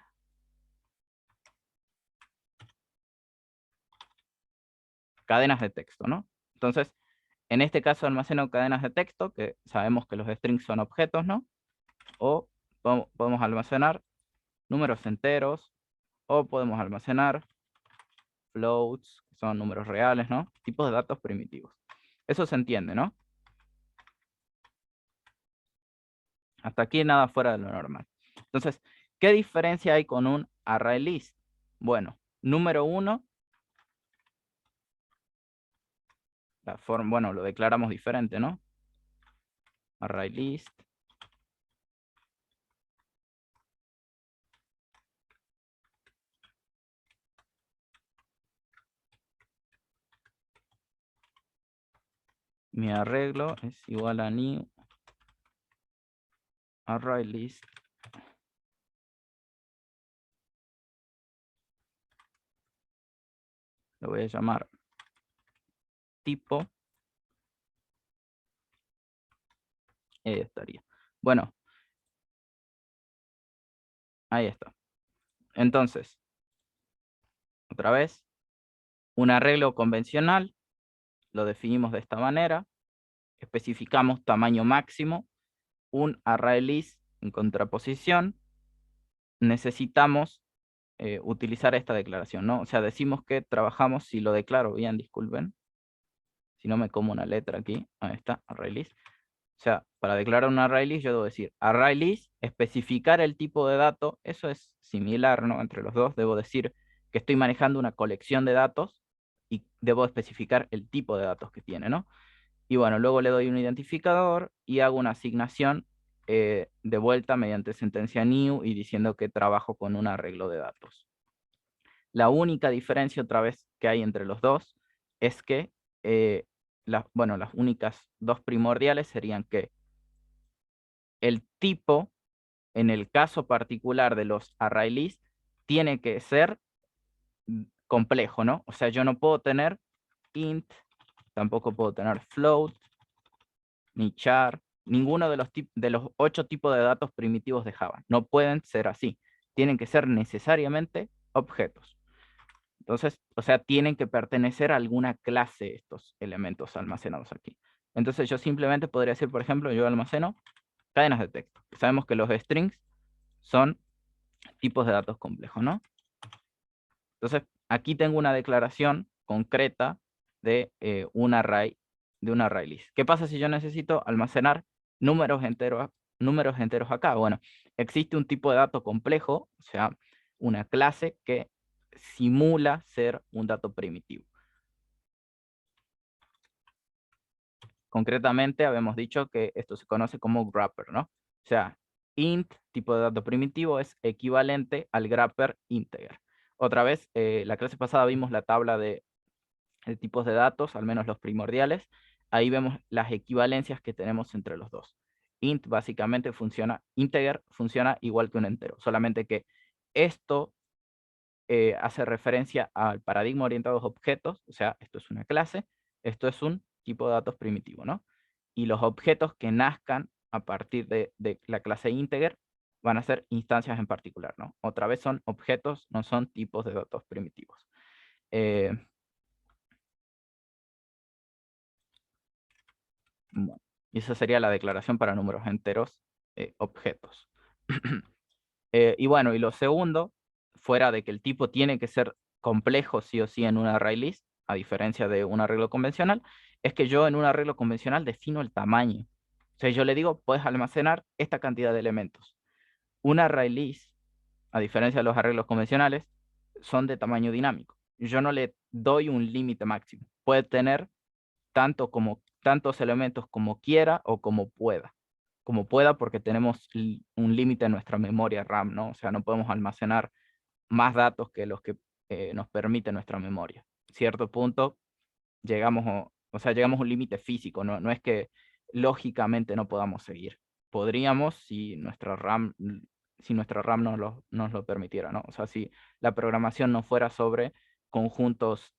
cadenas de texto, ¿no? Entonces, en este caso almaceno cadenas de texto, que sabemos que los strings son objetos, ¿no? O podemos almacenar números enteros, o podemos almacenar floats, que son números reales, ¿no? Tipos de datos primitivos. Eso se entiende, ¿no? Hasta aquí nada fuera de lo normal. Entonces, ¿qué diferencia hay con un array list? Bueno, número 1, bueno, lo declaramos diferente, ¿no? Array list. Mi arreglo es igual a new array list. Lo voy a llamar tipo. Y ahí estaría. Bueno, ahí está. Entonces, otra vez, un arreglo convencional lo definimos de esta manera. Especificamos tamaño máximo. Un array list en contraposición. Necesitamos utilizar esta declaración, ¿no? O sea, decimos que trabajamos, si lo declaro bien, disculpen, si no me como una letra aquí, ahí está, array list. O sea, para declarar un array list yo debo decir array list, especificar el tipo de dato, eso es similar, ¿no? Entre los dos, debo decir que estoy manejando una colección de datos y debo especificar el tipo de datos que tiene, ¿no? Y bueno, luego le doy un identificador y hago una asignación de vuelta mediante sentencia new y diciendo que trabajo con un arreglo de datos. La única diferencia otra vez que hay entre los dos es que, bueno, las únicas dos primordiales serían que el tipo, en el caso particular de los array list, tiene que ser complejo, ¿no? O sea, yo no puedo tener int, tampoco puedo tener float, ni char, ninguno de los 8 tipos de datos primitivos de Java. No pueden ser así. Tienen que ser necesariamente objetos. Entonces, o sea, tienen que pertenecer a alguna clase estos elementos almacenados aquí. Entonces yo simplemente podría decir, por ejemplo, yo almaceno cadenas de texto. Sabemos que los strings son tipos de datos complejos, ¿no? Entonces, aquí tengo una declaración concreta de un array list. ¿Qué pasa si yo necesito almacenar números enteros acá? Bueno, existe un tipo de dato complejo, o sea, una clase que simula ser un dato primitivo. Concretamente, habíamos dicho que esto se conoce como wrapper, ¿no? O sea, int, tipo de dato primitivo, es equivalente al wrapper integer. Otra vez, la clase pasada vimos la tabla de tipos de datos, al menos los primordiales. Ahí vemos las equivalencias que tenemos entre los dos. Int básicamente funciona, integer funciona igual que un entero, solamente que esto hace referencia al paradigma orientado a objetos, o sea, esto es una clase, esto es un tipo de datos primitivo, ¿no? Y los objetos que nazcan a partir de la clase integer van a ser instancias en particular, ¿no? Otra vez son objetos, no son tipos de datos primitivos. Bueno, y esa sería la declaración para números enteros, objetos. Y bueno, y lo segundo, fuera de que el tipo tiene que ser complejo sí o sí en un array list, a diferencia de un arreglo convencional, es que yo en un arreglo convencional defino el tamaño. O sea, yo le digo, puedes almacenar esta cantidad de elementos. Un array list, a diferencia de los arreglos convencionales, son de tamaño dinámico. Yo no le doy un límite máximo. Puede tener tantos elementos como quiera o como pueda. Como pueda porque tenemos un límite en nuestra memoria RAM, ¿no? O sea, no podemos almacenar más datos que los que nos permite nuestra memoria. Cierto punto llegamos, o sea, llegamos a un límite físico, ¿no? No es que lógicamente no podamos seguir. Podríamos si nuestra RAM nos lo permitiera, ¿no? O sea, si la programación no fuera sobre conjuntos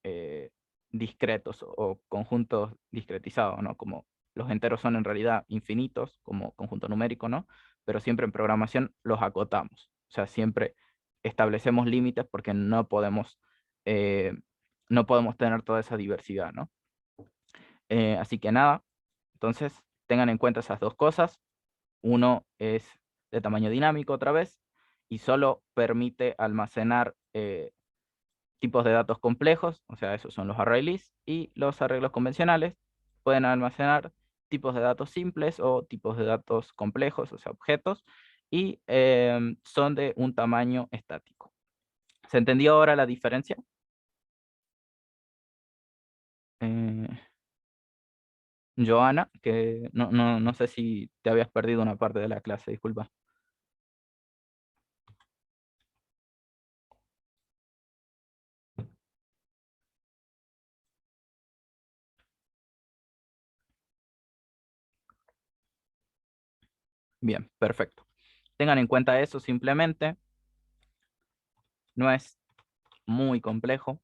discretos o conjuntos discretizados, ¿no? Como los enteros son en realidad infinitos, como conjunto numérico, ¿no? Pero siempre en programación los acotamos. O sea, siempre establecemos límites porque eh, no podemos tener toda esa diversidad, ¿no? Así que nada, entonces tengan en cuenta esas dos cosas. Uno es de tamaño dinámico otra vez y solo permite almacenar tipos de datos complejos, o sea, esos son los array lists, y los arreglos convencionales pueden almacenar tipos de datos simples o tipos de datos complejos, o sea, objetos, y son de un tamaño estático. ¿Se entendió ahora la diferencia? Eh, Joana, que no sé si te habías perdido una parte de la clase, disculpa. Bien, perfecto. Tengan en cuenta eso simplemente. No es muy complejo.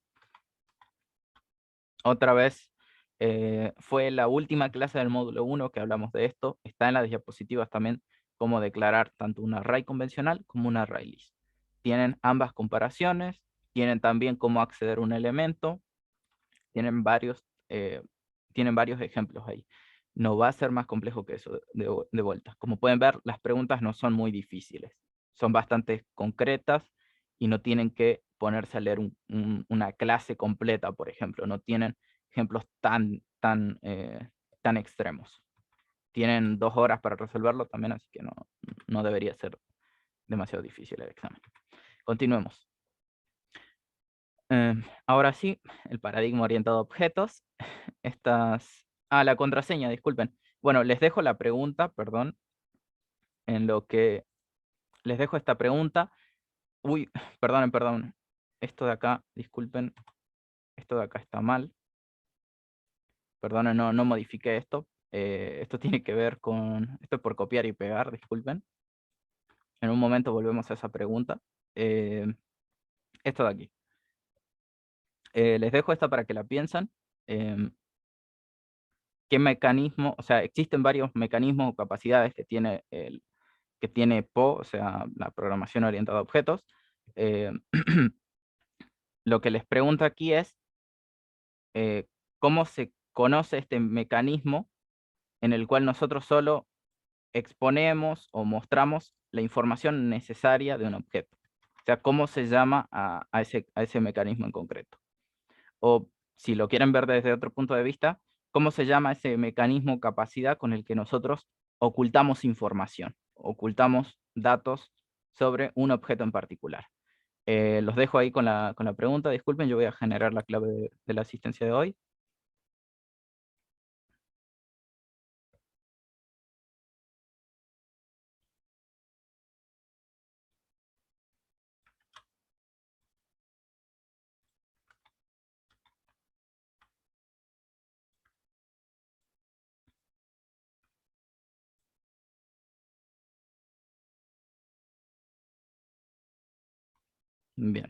Otra vez, fue la última clase del módulo 1 que hablamos de esto. Está en las diapositivas también cómo declarar tanto un array convencional como un array list. Tienen ambas comparaciones, tienen también cómo acceder a un elemento, tienen tienen varios ejemplos ahí. No va a ser más complejo que eso de vuelta. Como pueden ver, las preguntas no son muy difíciles. Son bastante concretas y no tienen que ponerse a leer una clase completa, por ejemplo. No tienen ejemplos tan extremos. Tienen 2 horas para resolverlo también, así que no debería ser demasiado difícil el examen. Continuemos. Ahora sí, el paradigma orientado a objetos. La contraseña, disculpen. Bueno, les dejo la pregunta, perdón, en lo que les dejo esta pregunta. Uy, perdón. Esto de acá, disculpen, esto de acá está mal. Perdón, no modifiqué esto. Esto tiene que ver con, esto es por copiar y pegar, disculpen. En un momento volvemos a esa pregunta. Esto de aquí. Les dejo esta para que la piensen. ¿Qué mecanismo? O sea, existen varios mecanismos o capacidades que tiene PO, o sea, la programación orientada a objetos. Lo que les pregunto aquí es cómo se conoce este mecanismo en el cual nosotros solo exponemos o mostramos la información necesaria de un objeto. O sea, cómo se llama a ese mecanismo en concreto. O si lo quieren ver desde otro punto de vista, cómo se llama ese mecanismo o capacidad con el que nosotros ocultamos información, ocultamos datos sobre un objeto en particular. Los dejo ahí con la pregunta. Disculpen, yo voy a generar la clave de la asistencia de hoy. Bien.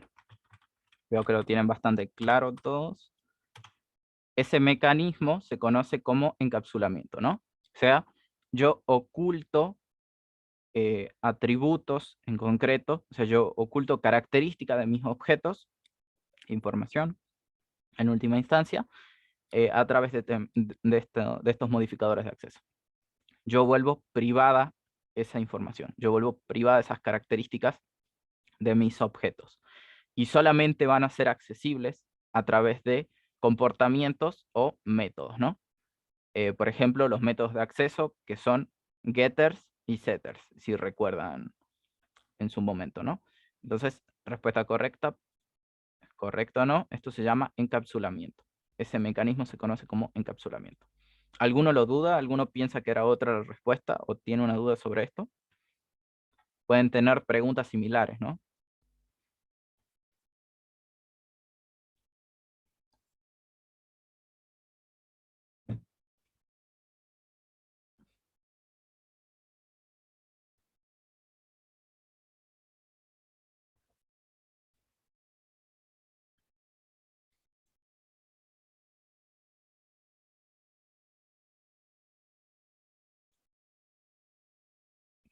Veo que lo tienen bastante claro todos. Ese mecanismo se conoce como encapsulamiento, ¿no? O sea, yo oculto atributos en concreto, o sea, yo oculto características de mis objetos, información, en última instancia, a través de estos modificadores de acceso. Yo vuelvo privada esa información, yo vuelvo privada esas características de mis objetos. Y solamente van a ser accesibles a través de comportamientos o métodos, ¿no? Por ejemplo, los métodos de acceso que son getters y setters, si recuerdan en su momento, ¿no? Entonces, respuesta correcta, correcto o no, esto se llama encapsulamiento. Ese mecanismo se conoce como encapsulamiento. ¿Alguno lo duda? ¿Alguno piensa que era otra la respuesta o tiene una duda sobre esto? Pueden tener preguntas similares, ¿no?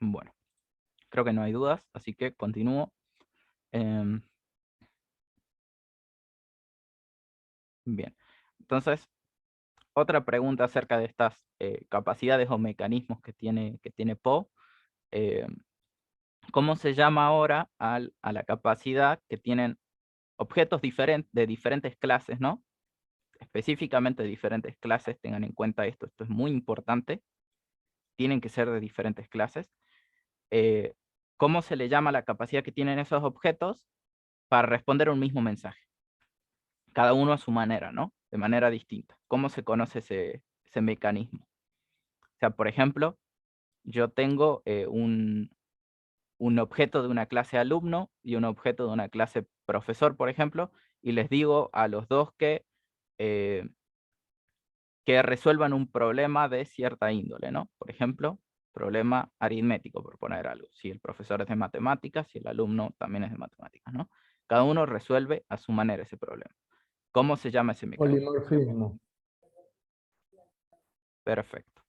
Bueno, creo que no hay dudas, así que continúo. Bien, entonces, otra pregunta acerca de estas capacidades o mecanismos que tiene PO. ¿Cómo se llama ahora a la capacidad que tienen objetos de diferentes clases, ¿no? Específicamente de diferentes clases, tengan en cuenta esto es muy importante. Tienen que ser de diferentes clases. ¿Cómo se le llama la capacidad que tienen esos objetos para responder un mismo mensaje? Cada uno a su manera, ¿no? De manera distinta. ¿Cómo se conoce ese mecanismo? O sea, por ejemplo, yo tengo un objeto de una clase alumno y un objeto de una clase profesor, por ejemplo, y les digo a los dos eh, que resuelvan un problema de cierta índole, ¿no? Por ejemplo, problema aritmético, por poner algo. Si el profesor es de matemáticas y el alumno también es de matemáticas, ¿no? Cada uno resuelve a su manera ese problema. ¿Cómo se llama ese mecanismo? Polimorfismo. Perfecto.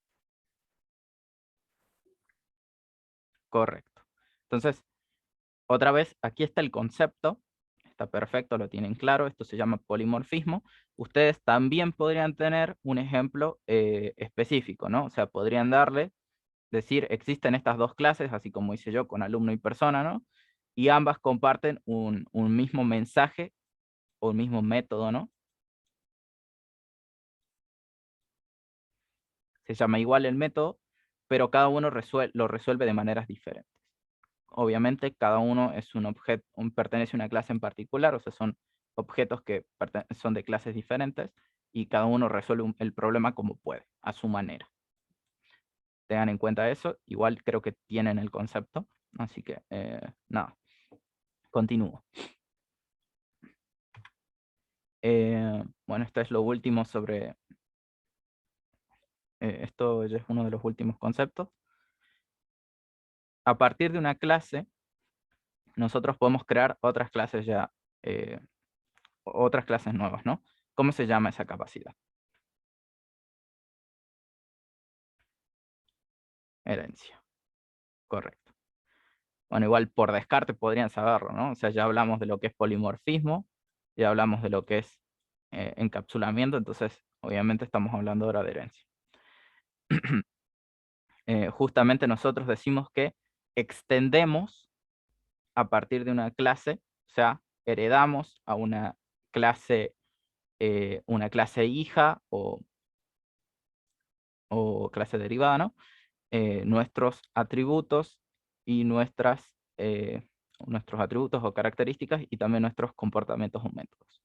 Correcto. Entonces, otra vez, aquí está el concepto. Está perfecto, lo tienen claro. Esto se llama polimorfismo. Ustedes también podrían tener un ejemplo específico, ¿no? O sea, podrían decir, existen estas dos clases, así como hice yo con alumno y persona, ¿no? Y ambas comparten un mismo mensaje o un mismo método, ¿no? Se llama igual el método, pero cada uno lo resuelve de maneras diferentes. Obviamente, cada uno es un objeto, pertenece a una clase en particular, o sea, son objetos que son de clases diferentes y cada uno resuelve el problema como puede, a su manera. Tengan en cuenta eso, igual creo que tienen el concepto, así que nada, continúo. Bueno, esto es lo último sobre... esto ya es uno de los últimos conceptos. A partir de una clase, nosotros podemos crear otras clases ya, otras clases nuevas, ¿no? ¿Cómo se llama esa capacidad? Herencia. Correcto. Bueno, igual por descarte podrían saberlo, ¿no? O sea, ya hablamos de lo que es polimorfismo, ya hablamos de lo que es encapsulamiento, entonces obviamente estamos hablando ahora de herencia. Justamente nosotros decimos que extendemos a partir de una clase, o sea, heredamos a una clase hija o clase derivada, ¿no? Nuestros atributos y nuestros atributos o características y también nuestros comportamientos o métodos.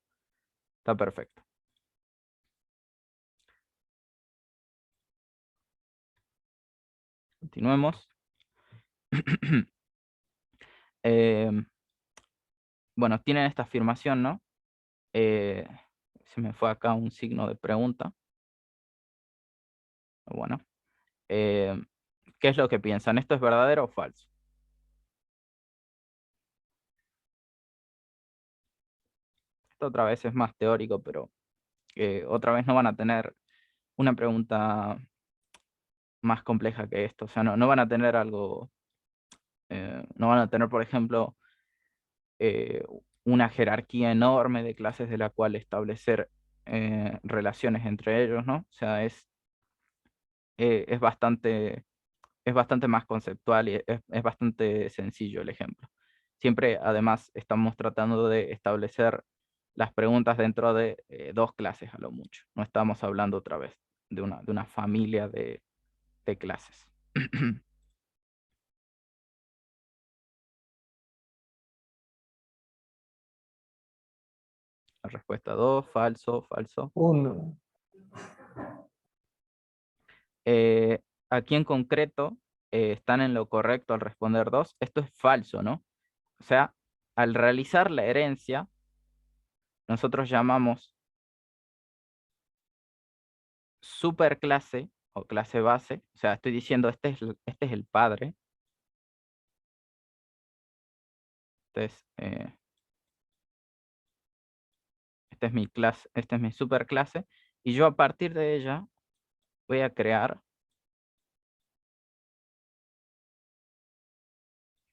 Está perfecto. Continuemos. Bueno, tienen esta afirmación, ¿no? Se me fue acá un signo de pregunta. Bueno. ¿Qué es lo que piensan? ¿Esto es verdadero o falso? Esto otra vez es más teórico, pero otra vez no van a tener una pregunta más compleja que esto. O sea, no van a tener algo, no van a tener, por ejemplo, una jerarquía enorme de clases de la cual establecer relaciones entre ellos, ¿no? O sea, es bastante más conceptual y es bastante sencillo el ejemplo. Siempre, además, estamos tratando de establecer las preguntas dentro de dos clases a lo mucho. No estamos hablando otra vez de una familia de clases. La respuesta 2, falso, falso. 1. Aquí en concreto están en lo correcto al responder 2. Esto es falso, ¿no? O sea, al realizar la herencia, nosotros llamamos superclase o clase base. O sea, estoy diciendo, este es el padre. Esta es mi clase, esta es mi superclase. Y yo a partir de ella voy a crear...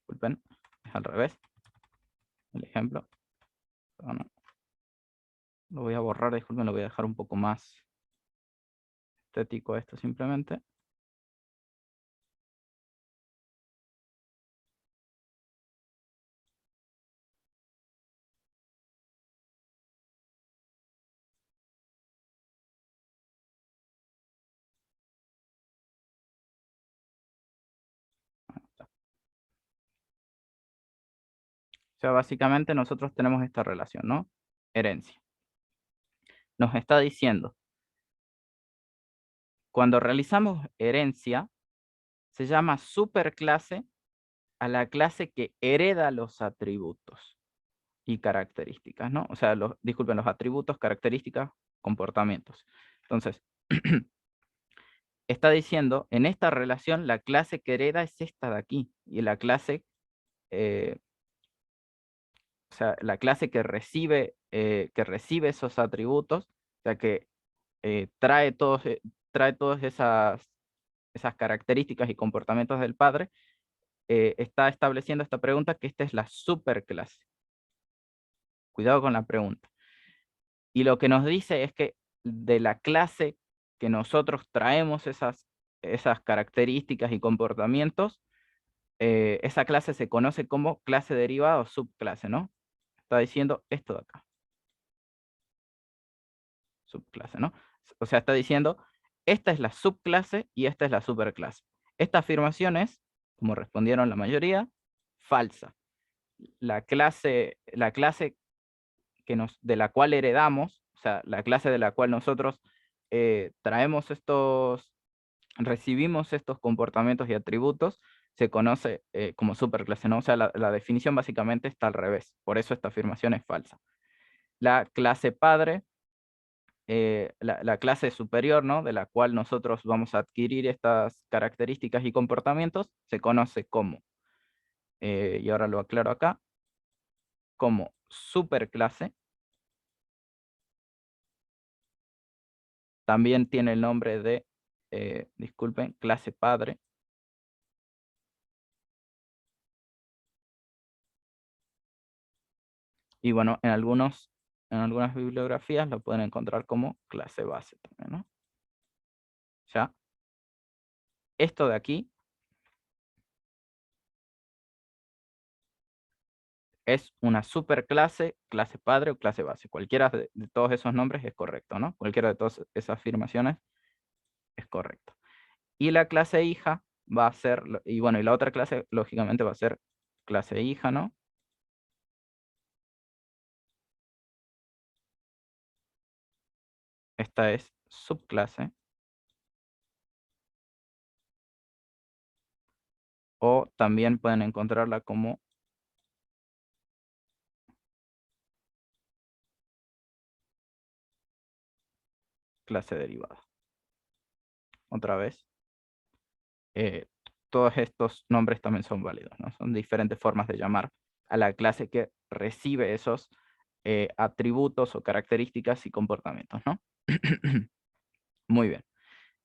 Disculpen, es al revés. El ejemplo. Perdón, lo voy a borrar, disculpen, lo voy a dejar un poco más estético esto simplemente. O sea, básicamente nosotros tenemos esta relación, ¿no? Herencia. Nos está diciendo, cuando realizamos herencia, se llama superclase a la clase que hereda los atributos y características, ¿no? O sea, disculpen, los atributos, características, comportamientos. Entonces, está diciendo, en esta relación, la clase que hereda es esta de aquí, y la clase, o sea, la clase que recibe esos atributos, o sea, que trae todas esas características y comportamientos del padre, está estableciendo esta pregunta que esta es la superclase. Cuidado con la pregunta. Y lo que nos dice es que de la clase que nosotros traemos esas características y comportamientos, esa clase se conoce como clase derivada o subclase, ¿no? Está diciendo esto de acá. Subclase, ¿no? O sea, está diciendo, esta es la subclase y esta es la superclase. Esta afirmación es, como respondieron la mayoría, falsa. La clase de la cual heredamos, o sea, la clase de la cual nosotros recibimos estos comportamientos y atributos, se conoce como superclase, ¿no? O sea, la definición básicamente está al revés, por eso esta afirmación es falsa. La clase padre, la clase superior, ¿no? De la cual nosotros vamos a adquirir estas características y comportamientos, se conoce como, y ahora lo aclaro acá, como superclase. También tiene el nombre de, disculpen, clase padre. Y bueno, en algunas bibliografías lo pueden encontrar como clase base también, ¿no? Ya. Esto de aquí es una superclase, clase padre o clase base. Cualquiera de todos esos nombres es correcto, ¿no? Cualquiera de todas esas afirmaciones es correcto. Y la clase hija va a ser, y bueno, y la otra clase lógicamente va a ser clase hija, ¿no? Esta es subclase. O también pueden encontrarla como clase derivada. Otra vez, todos estos nombres también son válidos, ¿no? Son diferentes formas de llamar a la clase que recibe esos atributos o características y comportamientos, ¿no? Muy bien.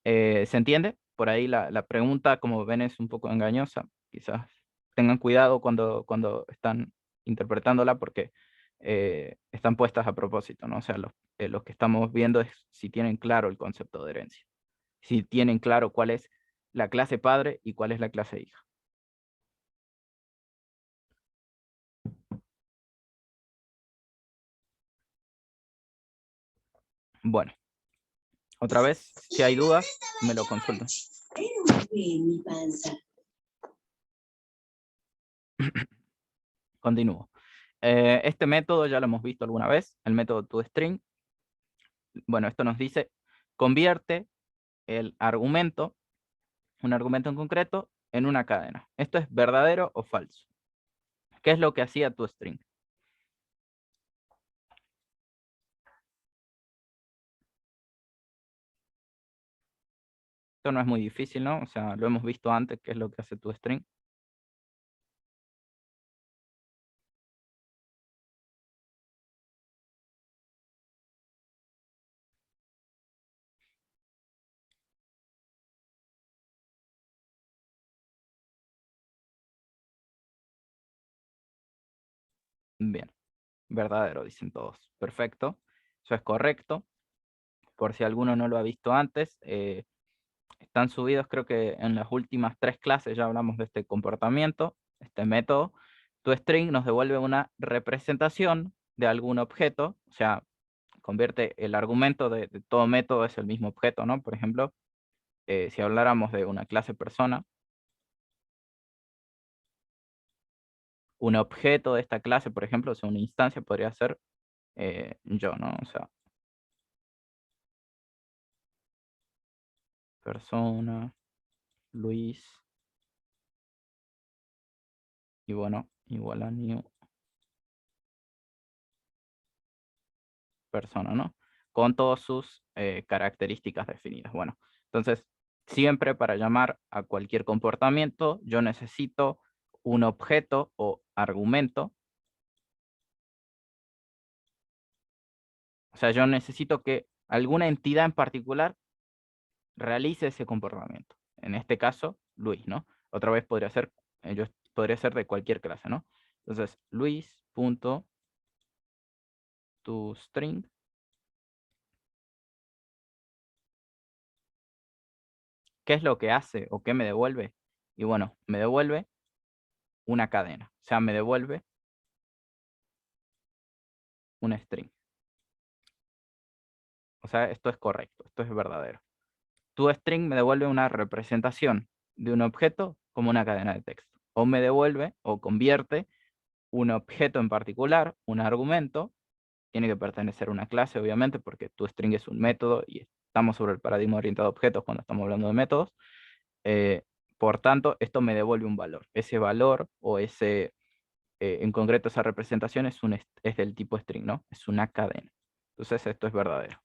¿Se entiende? Por ahí la pregunta, como ven, es un poco engañosa. Quizás tengan cuidado cuando están interpretándola porque están puestas a propósito, ¿no? O sea, los que estamos viendo es si tienen claro el concepto de herencia. Si tienen claro cuál es la clase padre y cuál es la clase hija. Bueno, otra vez, si hay dudas, me lo consultan. Continúo. Este método ya lo hemos visto alguna vez, el método toString. Bueno, esto nos dice, convierte el argumento, un argumento en concreto, en una cadena. ¿Esto es verdadero o falso? ¿Qué es lo que hacía toString? Esto no es muy difícil, ¿no? O sea, lo hemos visto antes, qué es lo que hace toString. Bien, verdadero, dicen todos. Perfecto, eso es correcto. Por si alguno no lo ha visto antes, están subidos, creo que en las últimas 3 clases ya hablamos de este comportamiento, este método. ToString nos devuelve una representación de algún objeto, o sea, convierte el argumento de todo método es el mismo objeto, ¿no? Por ejemplo, si habláramos de una clase persona, un objeto de esta clase, por ejemplo, o sea, una instancia podría ser yo, ¿no? O sea, persona, Luis, y bueno, igual a new persona, ¿no? Con todas sus características definidas. Bueno, entonces, siempre para llamar a cualquier comportamiento, yo necesito un objeto o argumento. O sea, yo necesito que alguna entidad en particular realice ese comportamiento. En este caso, Luis, ¿no? Otra vez podría ser, podría ser de cualquier clase, ¿no? Entonces, Luis.toString. ¿Qué es lo que hace o qué me devuelve? Y bueno, me devuelve una cadena. O sea, me devuelve un string. O sea, esto es correcto, esto es verdadero. ToString me devuelve una representación de un objeto como una cadena de texto. O me devuelve o convierte un objeto en particular, un argumento, tiene que pertenecer a una clase, obviamente, porque toString es un método y estamos sobre el paradigma orientado a objetos cuando estamos hablando de métodos. Por tanto, esto me devuelve un valor. Ese valor o en concreto esa representación es del tipo string, ¿no? Es una cadena. Entonces esto es verdadero.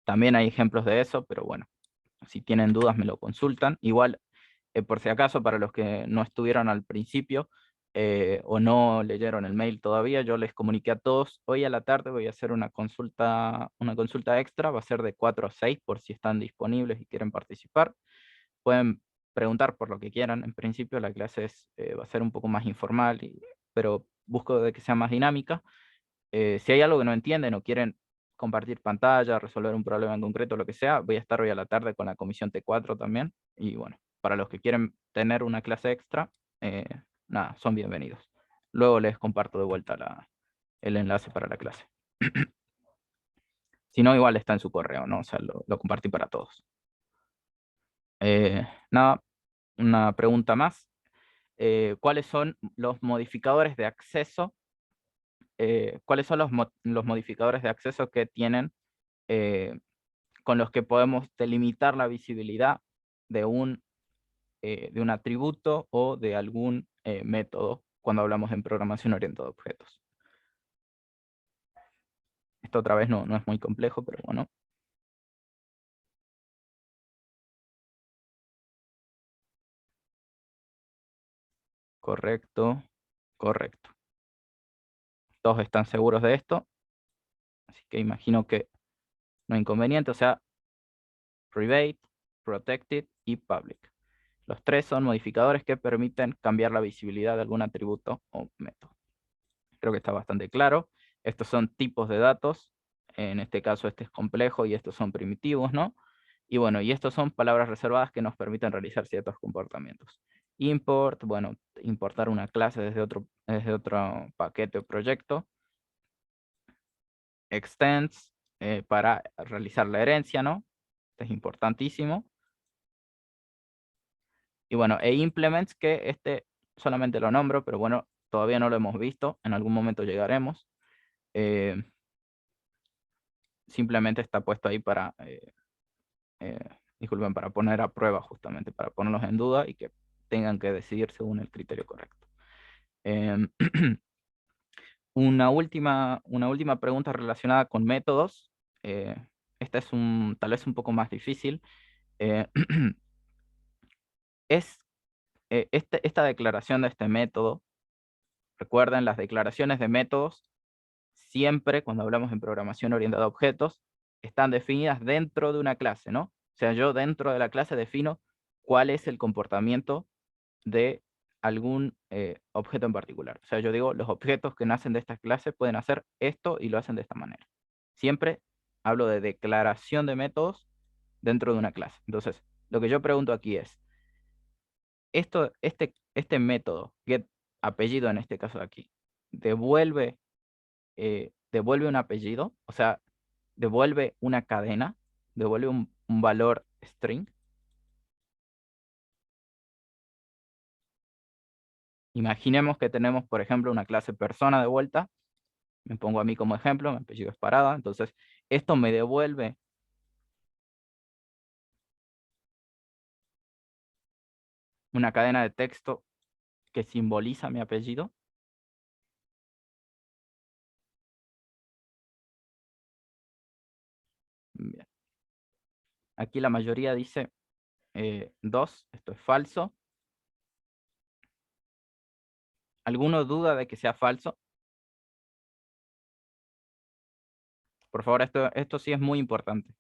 También hay ejemplos de eso, pero bueno, si tienen dudas me lo consultan. Igual, por si acaso, para los que no estuvieron al principio o no leyeron el mail todavía, yo les comuniqué a todos, hoy a la tarde voy a hacer una consulta extra, va a ser de 4 a 6 por si están disponibles y quieren participar. Pueden preguntar por lo que quieran. En principio la clase va a ser un poco más informal, pero busco de que sea más dinámica. Si hay algo que no entienden o quieren compartir pantalla, resolver un problema en concreto, lo que sea, voy a estar hoy a la tarde con la comisión T4 también. Y bueno, para los que quieren tener una clase extra, nada, son bienvenidos. Luego les comparto de vuelta el enlace para la clase. Si no, igual está en su correo, ¿no? O sea, lo compartí para todos. Nada, una pregunta más. ¿Cuáles son los modificadores de acceso? ¿Cuáles son los modificadores de acceso que tienen con los que podemos delimitar la visibilidad de un atributo o de algún método cuando hablamos en programación orientada a objetos? Esto otra vez no es muy complejo, pero bueno. Correcto, correcto. Todos están seguros de esto, así que imagino que no hay inconveniente. O sea, private, protected y public. Los tres son modificadores que permiten cambiar la visibilidad de algún atributo o método. Creo que está bastante claro. Estos son tipos de datos. En este caso este es complejo y estos son primitivos, ¿no? Y bueno, y estos son palabras reservadas que nos permiten realizar ciertos comportamientos. Import, bueno, importar una clase desde otro paquete o proyecto. Extends, para realizar la herencia, ¿no? Esto es importantísimo. Y bueno, implements, que solamente lo nombro, pero bueno, todavía no lo hemos visto. En algún momento llegaremos. Simplemente está puesto ahí para, disculpen, para poner a prueba justamente, para ponerlos en duda y que tengan que decidir según el criterio correcto. Una última pregunta relacionada con métodos. Esta es tal vez un poco más difícil. Esta declaración de este método, recuerden, las declaraciones de métodos, siempre cuando hablamos en programación orientada a objetos, están definidas dentro de una clase, ¿no? O sea, yo dentro de la clase defino cuál es el comportamiento de algún objeto en particular. O sea, yo digo, los objetos que nacen de esta clase pueden hacer esto y lo hacen de esta manera. Siempre hablo de declaración de métodos dentro de una clase. Entonces, lo que yo pregunto aquí es, este método, getApellido en este caso de aquí, devuelve un apellido, o sea, devuelve una cadena, devuelve un valor string. Imaginemos que tenemos, por ejemplo, una clase persona de vuelta. Me pongo a mí como ejemplo, mi apellido es Parada. Entonces, esto me devuelve una cadena de texto que simboliza mi apellido. Bien. Aquí la mayoría dice 2, esto es falso. ¿Alguno duda de que sea falso? Por favor, esto sí es muy importante.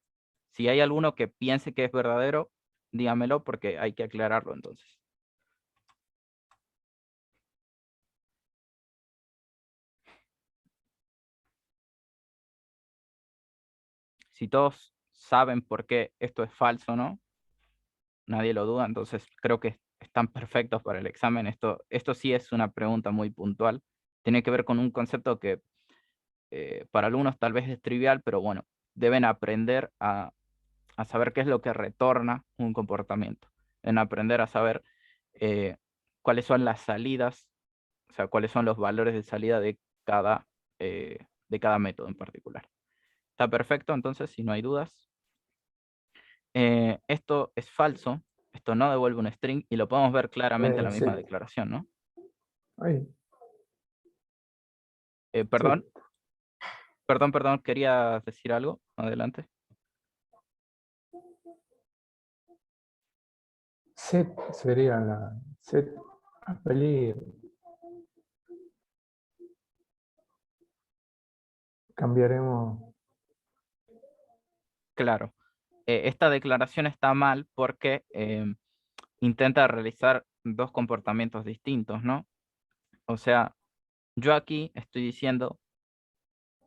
Si hay alguno que piense que es verdadero, dígamelo porque hay que aclararlo entonces. Si todos saben por qué esto es falso, ¿no? Nadie lo duda, entonces creo que están perfectos para el examen. Esto sí es una pregunta muy puntual. Tiene que ver con un concepto que para algunos tal vez es trivial, pero bueno, deben aprender a saber qué es lo que retorna un comportamiento. Deben aprender a saber cuáles son las salidas, o sea, cuáles son los valores de salida de de cada método en particular. Está perfecto, entonces, si no hay dudas. Esto es falso, esto no devuelve un string y lo podemos ver claramente en la misma Sí. declaración, ¿no? Ahí, Perdón, sí. perdón, quería decir algo. Adelante. Set sería la set apellido. Cambiaremos. Claro. Esta declaración está mal porque intenta realizar dos comportamientos distintos, ¿no? O sea, yo aquí estoy diciendo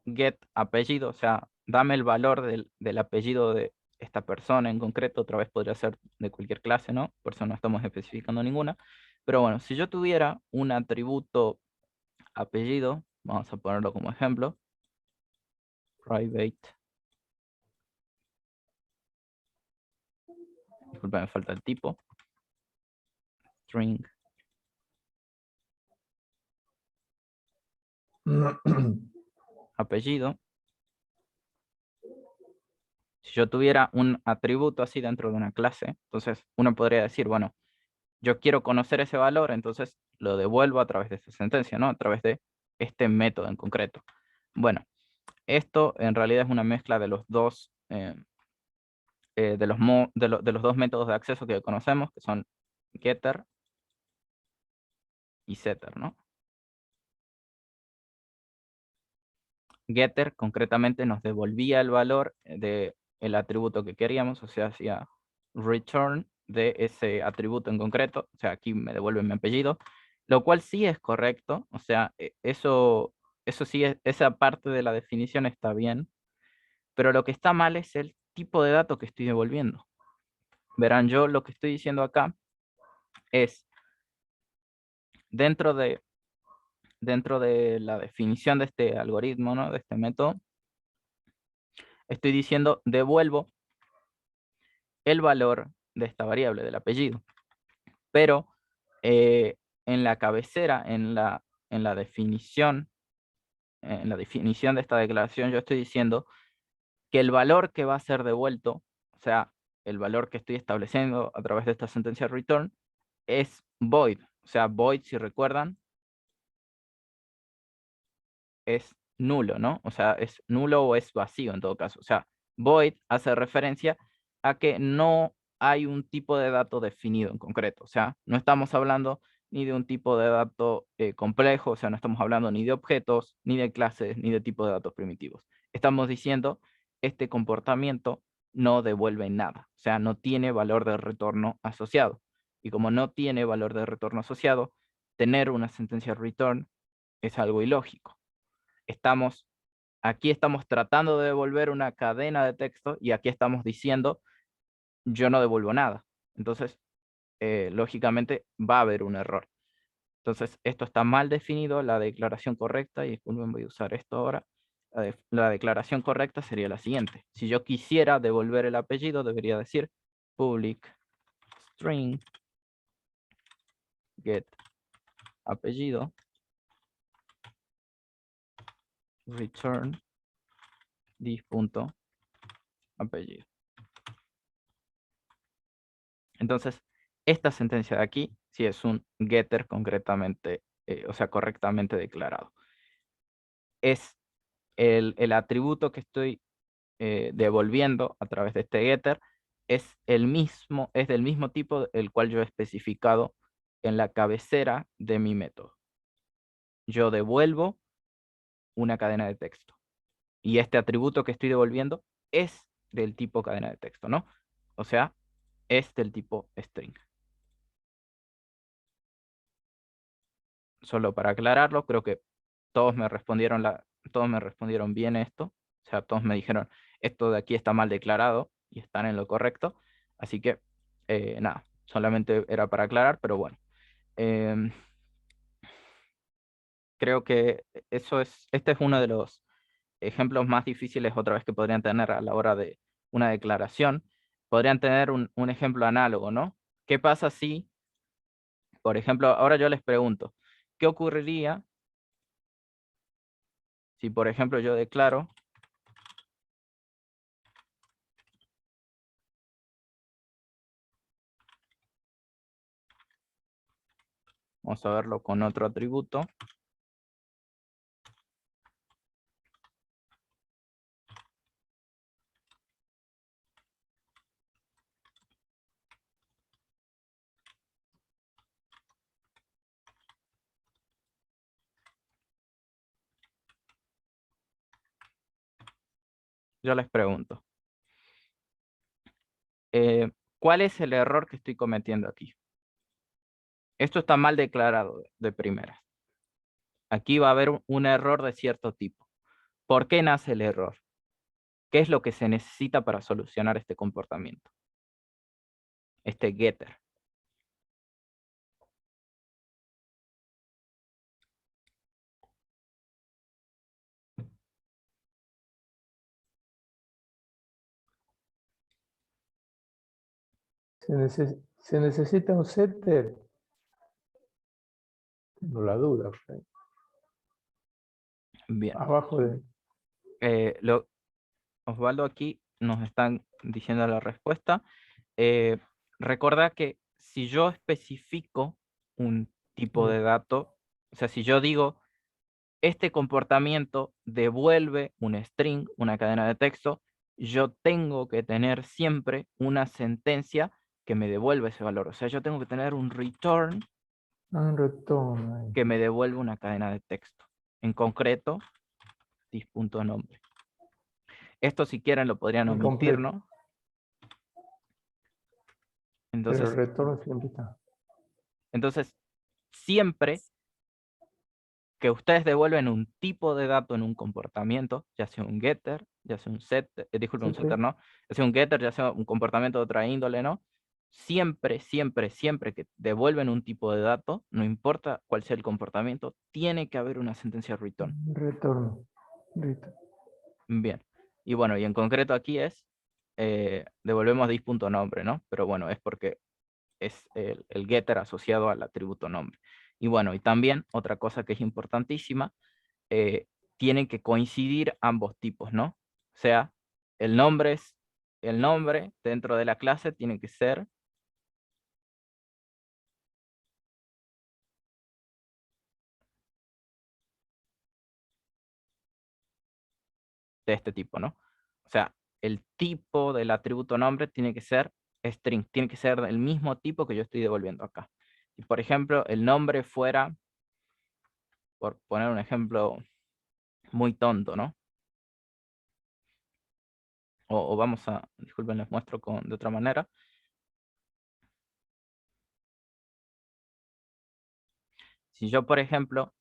get apellido, o sea, dame el valor del apellido de esta persona en concreto, otra vez podría ser de cualquier clase, ¿no? Por eso no estamos especificando ninguna. Pero bueno, si yo tuviera un atributo apellido, vamos a ponerlo como ejemplo, private, disculpa, me falta el tipo, string, apellido. Si yo tuviera un atributo así dentro de una clase, entonces uno podría decir, bueno, yo quiero conocer ese valor, entonces lo devuelvo a través de esta sentencia, ¿no? A través de este método en concreto. Bueno, esto en realidad es una mezcla de los dos, de los dos métodos de acceso que conocemos, que son getter y setter, ¿no? Getter concretamente nos devolvía el valor del atributo que queríamos, o sea, hacía return de ese atributo en concreto, o sea, aquí me devuelve mi apellido, lo cual sí es correcto, o sea, eso sí, esa parte de la definición está bien, pero lo que está mal es el tipo de dato que estoy devolviendo. Verán, yo lo que estoy diciendo acá es, dentro de la definición de este algoritmo, ¿no? De este método, estoy diciendo devuelvo el valor de esta variable, del apellido. Pero en la cabecera, en la definición de esta declaración, yo estoy diciendo que el valor que va a ser devuelto, o sea, el valor que estoy estableciendo a través de esta sentencia return, es void. O sea, void, si recuerdan, es nulo, ¿no? O sea, es nulo o es vacío en todo caso. O sea, void hace referencia a que no hay un tipo de dato definido en concreto. O sea, no estamos hablando ni de un tipo de dato complejo, o sea, no estamos hablando ni de objetos, ni de clases, ni de tipo de datos primitivos. Estamos diciendo, este comportamiento no devuelve nada, o sea, no tiene valor de retorno asociado. Y como no tiene valor de retorno asociado, tener una sentencia return es algo ilógico. Aquí estamos tratando de devolver una cadena de texto y aquí estamos diciendo, yo no devuelvo nada. Entonces, lógicamente va a haber un error. Entonces, esto está mal definido, la declaración correcta, y disculpen, voy a usar esto ahora. La declaración correcta sería la siguiente. Si yo quisiera devolver el apellido, debería decir public string get apellido return this.apellido. Entonces, esta sentencia de aquí sí es un getter concretamente, o sea, correctamente declarado. Es el atributo que estoy devolviendo a través de este getter, es del mismo tipo el cual yo he especificado en la cabecera de mi método. Yo devuelvo una cadena de texto. Y este atributo que estoy devolviendo es del tipo cadena de texto, ¿no? O sea, es del tipo string. Solo para aclararlo, creo que todos me respondieron bien esto. O sea, todos me dijeron, esto de aquí está mal declarado y están en lo correcto. Así que, nada, solamente era para aclarar, pero bueno. Creo que este es uno de los ejemplos más difíciles otra vez que podrían tener a la hora de una declaración. Podrían tener un ejemplo análogo, ¿no? ¿Qué pasa si, por ejemplo, ahora yo les pregunto, ¿qué ocurriría Si por ejemplo yo declaro vamos a verlo con otro atributo. Yo les pregunto, ¿cuál es el error que estoy cometiendo aquí? Esto está mal declarado de primera. Aquí va a haber un error de cierto tipo. ¿Por qué nace el error? ¿Qué es lo que se necesita para solucionar este comportamiento? Este getter. Se necesita un setter. Tengo la duda. Bien. Abajo de... Osvaldo aquí nos están diciendo la respuesta. Recuerda que si yo especifico un tipo de dato, o sea, si yo digo, este comportamiento devuelve un string, una cadena de texto, yo tengo que tener siempre una sentencia que me devuelve ese valor. O sea, yo tengo que tener un return Un retorno. que me devuelve una cadena de texto. En concreto, this.nombre. Esto si quieren lo podrían omitir, Incompleto. ¿no? Pero el Entonces, retorno siempre está. entonces siempre que ustedes devuelven un tipo de dato en un comportamiento, ya sea un getter, ya sea un setter, disculpen, un setter no, ya sea un getter, ya sea un comportamiento de otra índole, ¿no? Siempre, siempre, siempre que devuelven un tipo de dato, no importa cuál sea el comportamiento, tiene que haber una sentencia return. Retorno. Retorno. Bien. Y bueno, y en concreto aquí es, devolvemos this.nombre, ¿no? Pero bueno, es porque es el getter asociado al atributo nombre. Y bueno, y también otra cosa que es importantísima, tienen que coincidir ambos tipos, ¿no? O sea, el nombre dentro de la clase tiene que ser de este tipo, ¿no? O sea, el tipo del atributo nombre tiene que ser string, tiene que ser del mismo tipo que yo estoy devolviendo acá. Si por ejemplo el nombre fuera, por poner un ejemplo muy tonto, ¿no? O vamos a, disculpen, les muestro de otra manera. Si yo, por ejemplo,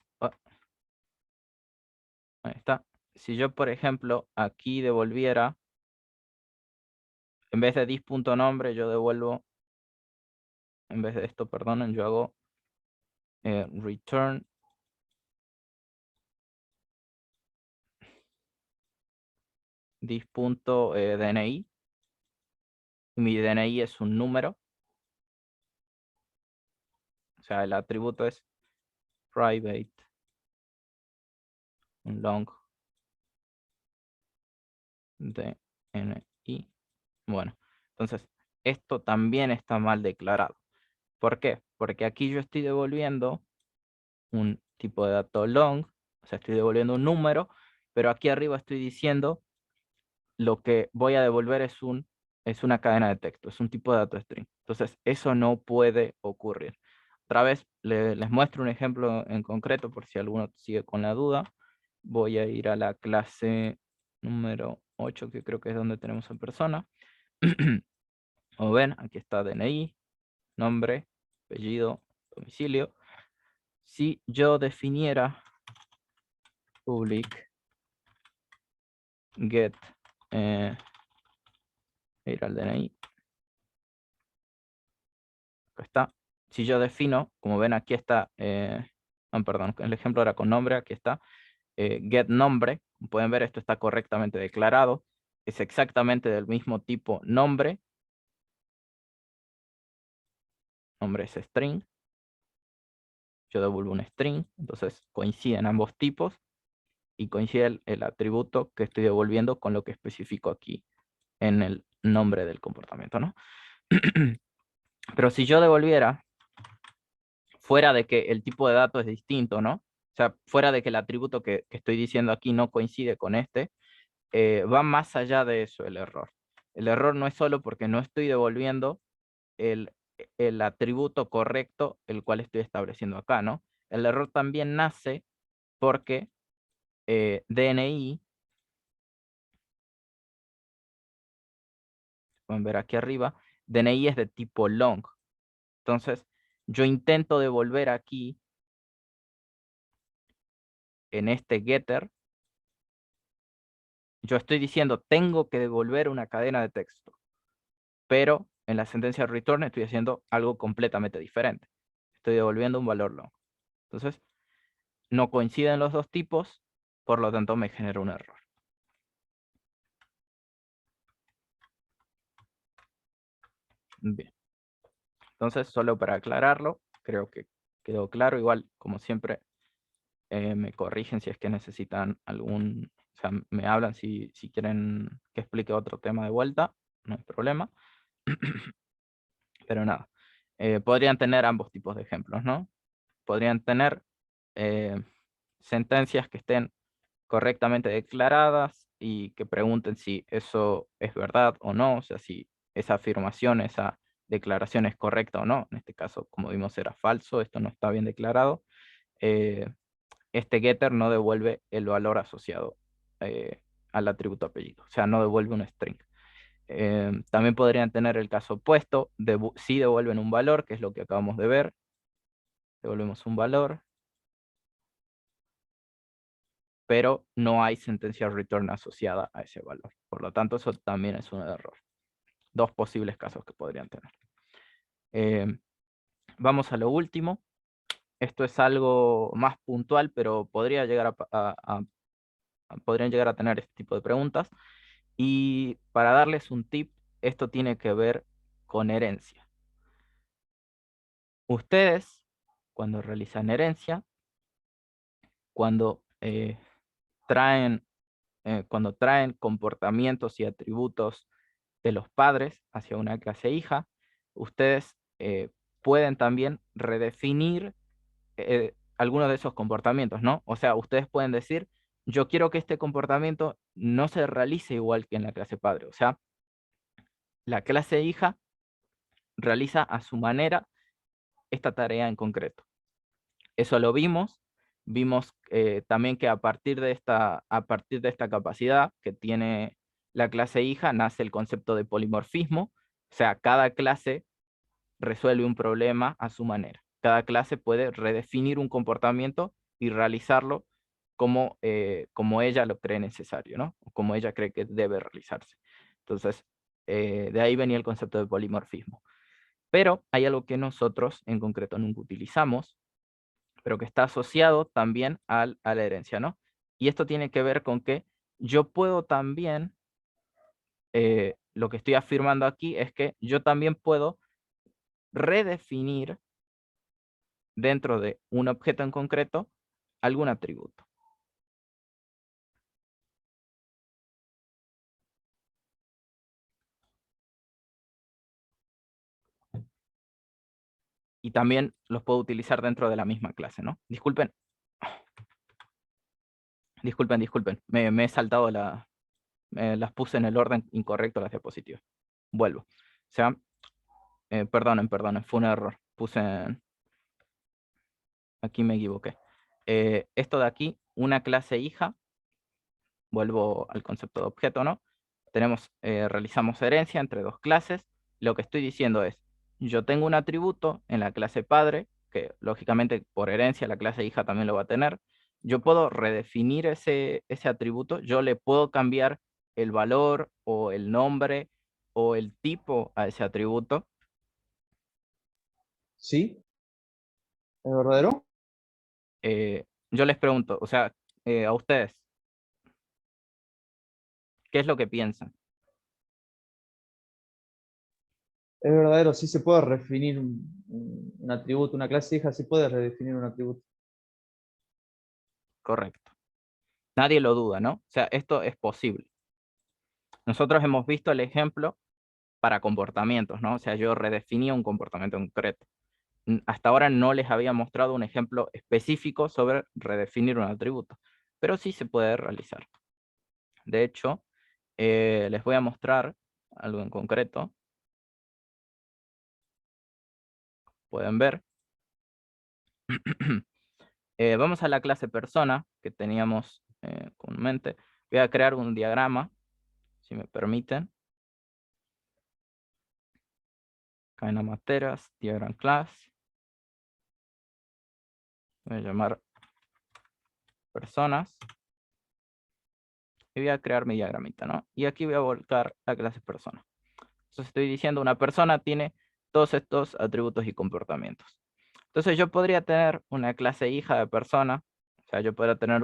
ahí está. Si yo, por ejemplo, aquí devolviera, en vez de this.nombre, yo devuelvo, en vez de esto, perdonen, yo hago return this.dni. Y mi DNI es un número. O sea, el atributo es private long DNI. Bueno, entonces esto también está mal declarado. ¿Por qué? Porque aquí yo estoy devolviendo un tipo de dato long, o sea, estoy devolviendo un número, pero aquí arriba estoy diciendo lo que voy a devolver es una cadena de texto, es un tipo de dato string. Entonces, eso no puede ocurrir. Otra vez, les muestro un ejemplo en concreto por si alguno sigue con la duda. Voy a ir a la clase número 8, que creo que es donde tenemos a persona. Como ven, aquí está DNI, nombre, apellido, domicilio. Si yo definiera public get, ir al DNI, acá está. Si yo defino, como ven aquí está, perdón, el ejemplo era con nombre, aquí está, get nombre, como pueden ver esto está correctamente declarado, es exactamente del mismo tipo nombre, nombre es string, yo devuelvo un string, entonces coinciden ambos tipos, y coincide el atributo que estoy devolviendo con lo que especifico aquí en el nombre del comportamiento, ¿no? Pero si yo devolviera, fuera de que el tipo de dato es distinto, ¿no? O sea, fuera de que el atributo que estoy diciendo aquí no coincide con este, va más allá de eso el error. El error no es solo porque no estoy devolviendo el atributo correcto, el cual estoy estableciendo acá, ¿no? El error también nace porque DNI, pueden ver aquí arriba, DNI es de tipo long. Entonces, yo intento devolver aquí, en este getter, yo estoy diciendo, tengo que devolver una cadena de texto, pero en la sentencia return estoy haciendo algo completamente diferente. Estoy devolviendo un valor long. Entonces, no coinciden los dos tipos, por lo tanto me genera un error. Bien. Entonces, solo para aclararlo, creo que quedó claro. Igual, como siempre, me corrigen si es que necesitan algún... O sea, me hablan si quieren que explique otro tema de vuelta, no hay problema. Pero nada, podrían tener ambos tipos de ejemplos, ¿no? Podrían tener sentencias que estén correctamente declaradas y que pregunten si eso es verdad o no, o sea, si esa afirmación, esa declaración es correcta o no. En este caso, como vimos, era falso, esto no está bien declarado. Este getter no devuelve el valor asociado al atributo apellido, o sea, no devuelve un string. También podrían tener el caso opuesto, sí devuelven un valor, que es lo que acabamos de ver. Devolvemos un valor, pero no hay sentencia return asociada a ese valor. Por lo tanto, eso también es un error. Dos posibles casos que podrían tener. Vamos a lo último. Esto es algo más puntual, pero podrían llegar a tener este tipo de preguntas. Y para darles un tip, esto tiene que ver con herencia. Ustedes, cuando realizan herencia, cuando cuando traen comportamientos y atributos de los padres hacia una clase hija, ustedes pueden también redefinir algunos de esos comportamientos, ¿no? O sea, ustedes pueden decir, yo quiero que este comportamiento no se realice igual que en la clase padre. O sea, la clase hija realiza a su manera esta tarea en concreto. Eso lo vimos. Vimos también que a partir de esta capacidad que tiene la clase hija, nace el concepto de polimorfismo. O sea, cada clase resuelve un problema a su manera. Cada clase puede redefinir un comportamiento y realizarlo como ella lo cree necesario, ¿no? O como ella cree que debe realizarse. Entonces, de ahí venía el concepto de polimorfismo. Pero hay algo que nosotros en concreto nunca utilizamos, pero que está asociado también a la herencia, ¿no? Y esto tiene que ver con que yo puedo también, lo que estoy afirmando aquí es que yo también puedo redefinir dentro de un objeto en concreto algún atributo. Y también los puedo utilizar dentro de la misma clase, ¿no? Disculpen. Disculpen. Me he saltado las puse en el orden incorrecto las diapositivas. Vuelvo. O sea, perdonen, fue un error. Aquí me equivoqué. Esto de aquí, una clase hija, vuelvo al concepto de objeto, ¿no? Realizamos herencia entre dos clases. Lo que estoy diciendo es, yo tengo un atributo en la clase padre, que lógicamente por herencia la clase hija también lo va a tener. Yo puedo redefinir ese atributo, yo le puedo cambiar el valor o el nombre o el tipo a ese atributo. ¿Sí? ¿Es verdadero? Yo les pregunto, o sea, a ustedes, ¿qué es lo que piensan? Es verdadero, sí se puede redefinir un atributo, una clase hija sí puede redefinir un atributo. Correcto. Nadie lo duda, ¿no? O sea, esto es posible. Nosotros hemos visto el ejemplo para comportamientos, ¿no? O sea, yo redefinía un comportamiento concreto. Hasta ahora no les había mostrado un ejemplo específico sobre redefinir un atributo, pero sí se puede realizar. De hecho, les voy a mostrar algo en concreto. Pueden ver. Vamos a la clase persona que teníamos comúnmente. Voy a crear un diagrama, si me permiten. Cadena materas, diagram class. Voy a llamar personas. Y voy a crear mi diagramita, ¿no? Y aquí voy a volcar la clase persona. Entonces estoy diciendo una persona tiene todos estos atributos y comportamientos. Entonces yo podría tener una clase hija de persona. O sea, yo podría tener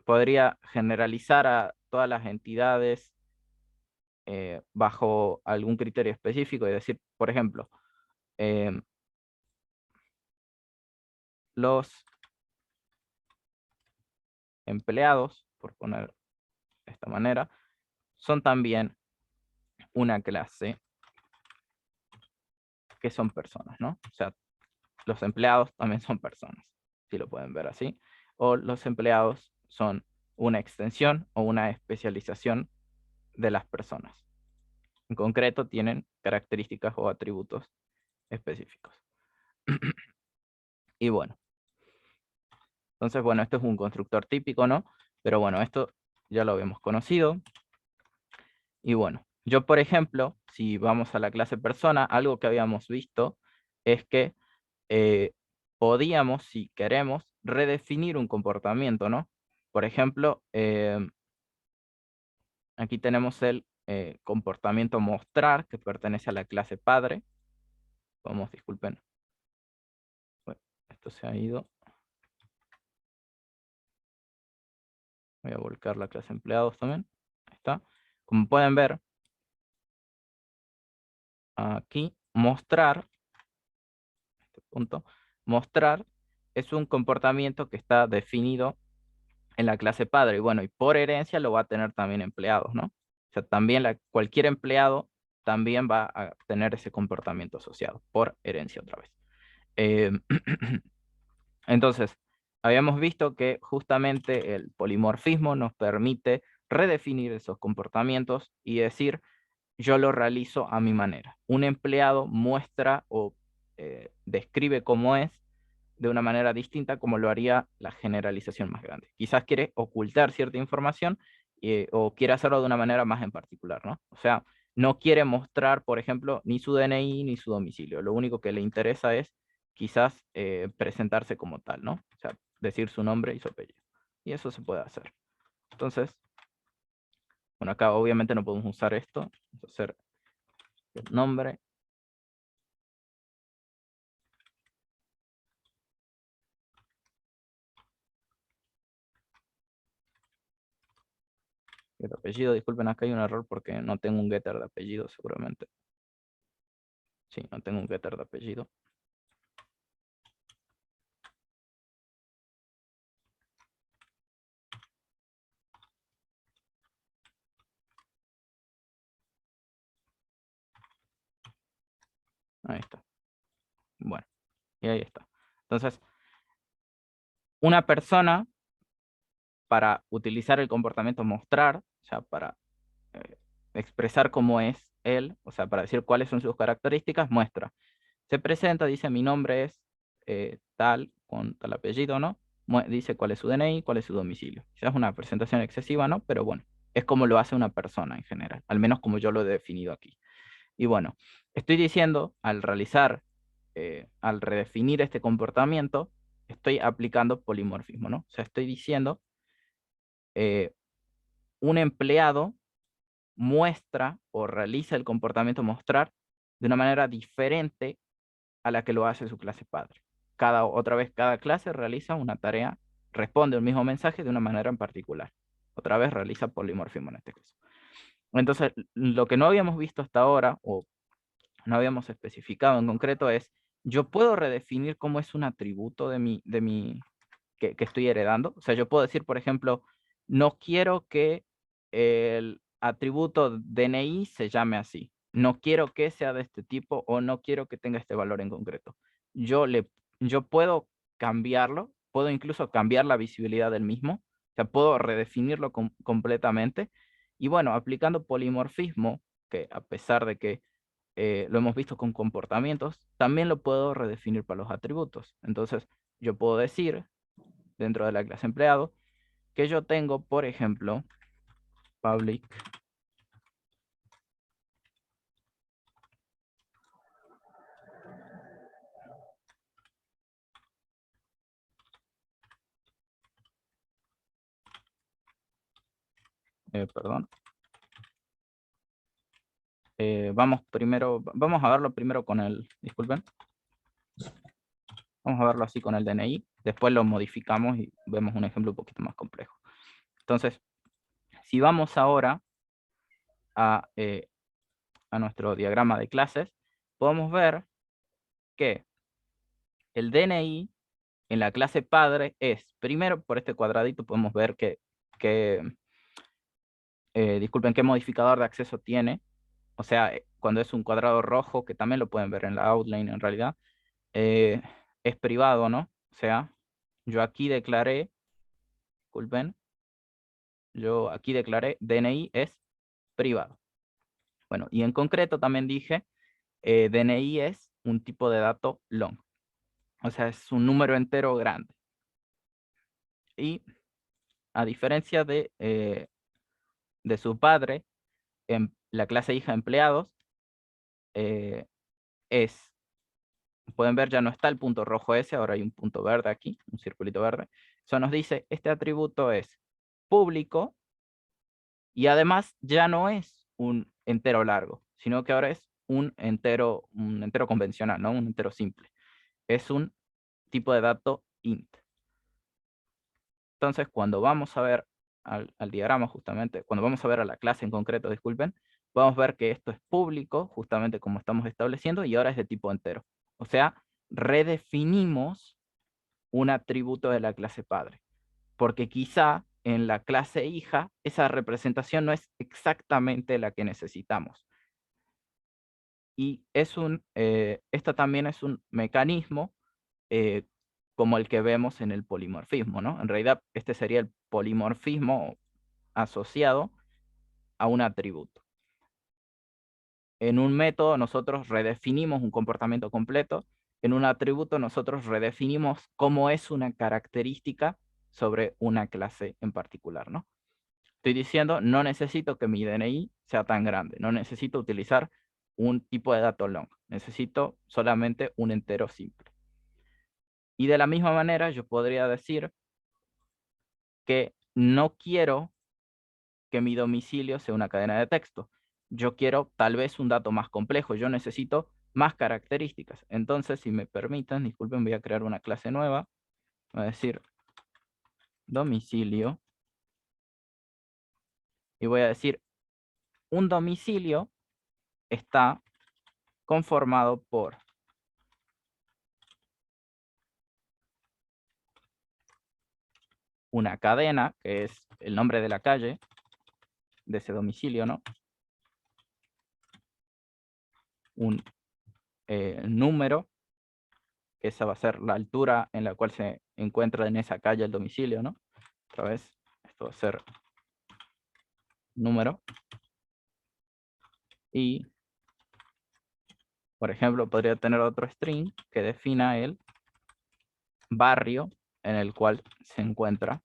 podría generalizar a todas las entidades bajo algún criterio específico y decir, por ejemplo, los empleados, por poner de esta manera, son también una clase que son personas, ¿no? O sea, los empleados también son personas, si lo pueden ver así. O los empleados son una extensión o una especialización de las personas. En concreto, tienen características o atributos específicos. Y bueno. Entonces, bueno, esto es un constructor típico, ¿no? Pero bueno, esto ya lo habíamos conocido. Y bueno, yo, por ejemplo, si vamos a la clase persona, algo que habíamos visto es que podíamos, si queremos, redefinir un comportamiento, ¿no? Por ejemplo, aquí tenemos el comportamiento mostrar, que pertenece a la clase padre. Vamos, disculpen. Bueno, esto se ha ido. Voy a volcar la clase empleados también. Ahí está. Como pueden ver, aquí, mostrar, este punto, mostrar es un comportamiento que está definido en la clase padre. Y bueno, y por herencia lo va a tener también empleados, ¿no? O sea, también cualquier empleado también va a tener ese comportamiento asociado, por herencia otra vez. Entonces, habíamos visto que justamente el polimorfismo nos permite redefinir esos comportamientos y decir, yo lo realizo a mi manera. Un empleado muestra o describe cómo es de una manera distinta como lo haría la generalización más grande. Quizás quiere ocultar cierta información o quiere hacerlo de una manera más en particular, ¿no? O sea, no quiere mostrar, por ejemplo, ni su DNI ni su domicilio. Lo único que le interesa es quizás presentarse como tal, ¿no? O sea, decir su nombre y su apellido. Y eso se puede hacer. Entonces, bueno, acá obviamente no podemos usar esto. Vamos a hacer el nombre. El apellido, disculpen, acá hay un error porque no tengo un getter de apellido seguramente. Sí, no tengo un getter de apellido. Ahí está. Bueno, y ahí está. Entonces, una persona, para utilizar el comportamiento mostrar, o sea, para expresar cómo es él, o sea, para decir cuáles son sus características, muestra. Se presenta, dice mi nombre es tal, con tal apellido, ¿no? Dice cuál es su DNI, cuál es su domicilio. Quizás es una presentación excesiva, ¿no? Pero bueno, es como lo hace una persona en general, al menos como yo lo he definido aquí. Y bueno, estoy diciendo, al al redefinir este comportamiento, estoy aplicando polimorfismo, ¿no? O sea, estoy diciendo, un empleado muestra o realiza el comportamiento mostrar de una manera diferente a la que lo hace su clase padre. Otra vez, cada clase realiza una tarea, responde un mismo mensaje de una manera en particular. Otra vez realiza polimorfismo en este caso. Entonces, lo que no habíamos visto hasta ahora, o no habíamos especificado en concreto, es, yo puedo redefinir cómo es un atributo de mi que estoy heredando. O sea, yo puedo decir, por ejemplo, no quiero que el atributo DNI se llame así. No quiero que sea de este tipo o no quiero que tenga este valor en concreto. Yo puedo cambiarlo, puedo incluso cambiar la visibilidad del mismo, o sea, puedo redefinirlo completamente. Y bueno, aplicando polimorfismo, que a pesar de que lo hemos visto con comportamientos, también lo puedo redefinir para los atributos. Entonces, yo puedo decir, dentro de la clase empleado, que yo tengo, por ejemplo, public perdón. Vamos a verlo primero con disculpen. Vamos a verlo así con el DNI. Después lo modificamos y vemos un ejemplo un poquito más complejo. Entonces, si vamos ahora a nuestro diagrama de clases, podemos ver que el DNI en la clase padre es, primero por este cuadradito podemos ver disculpen, qué modificador de acceso tiene. O sea, cuando es un cuadrado rojo, que también lo pueden ver en la outline en realidad, es privado, ¿no? O sea, yo aquí declaré, disculpen, yo aquí declaré DNI es privado. Bueno, y en concreto también dije, DNI es un tipo de dato long. O sea, es un número entero grande. Y a diferencia de su padre, en la clase hija empleados, pueden ver, ya no está el punto rojo ese, ahora hay un punto verde aquí, un circulito verde. Eso nos dice, este atributo es público y además ya no es un entero largo, sino que ahora es un entero convencional, ¿no? Un entero simple. Es un tipo de dato int. Entonces, cuando vamos a ver al diagrama justamente, cuando vamos a ver a la clase en concreto, disculpen, vamos a ver que esto es público, justamente como estamos estableciendo, y ahora es de tipo entero. O sea, redefinimos un atributo de la clase padre, porque quizá en la clase hija esa representación no es exactamente la que necesitamos. Y esto también es un mecanismo como el que vemos en el polimorfismo, ¿no? En realidad, este sería el polimorfismo asociado a un atributo. En un método nosotros redefinimos un comportamiento completo, en un atributo nosotros redefinimos cómo es una característica sobre una clase en particular, ¿no? Estoy diciendo, no necesito que mi DNI sea tan grande, no necesito utilizar un tipo de dato long, necesito solamente un entero simple. Y de la misma manera yo podría decir que no quiero que mi domicilio sea una cadena de texto. Yo quiero tal vez un dato más complejo, yo necesito más características. Entonces, si me permiten, disculpen, voy a crear una clase nueva. Voy a decir domicilio. Y voy a decir, un domicilio está conformado por una cadena, que es el nombre de la calle, de ese domicilio, ¿no? Un número, que esa va a ser la altura en la cual se encuentra en esa calle el domicilio, ¿no? Otra vez, esto va a ser número. Y, por ejemplo, podría tener otro string que defina el barrio en el cual se encuentra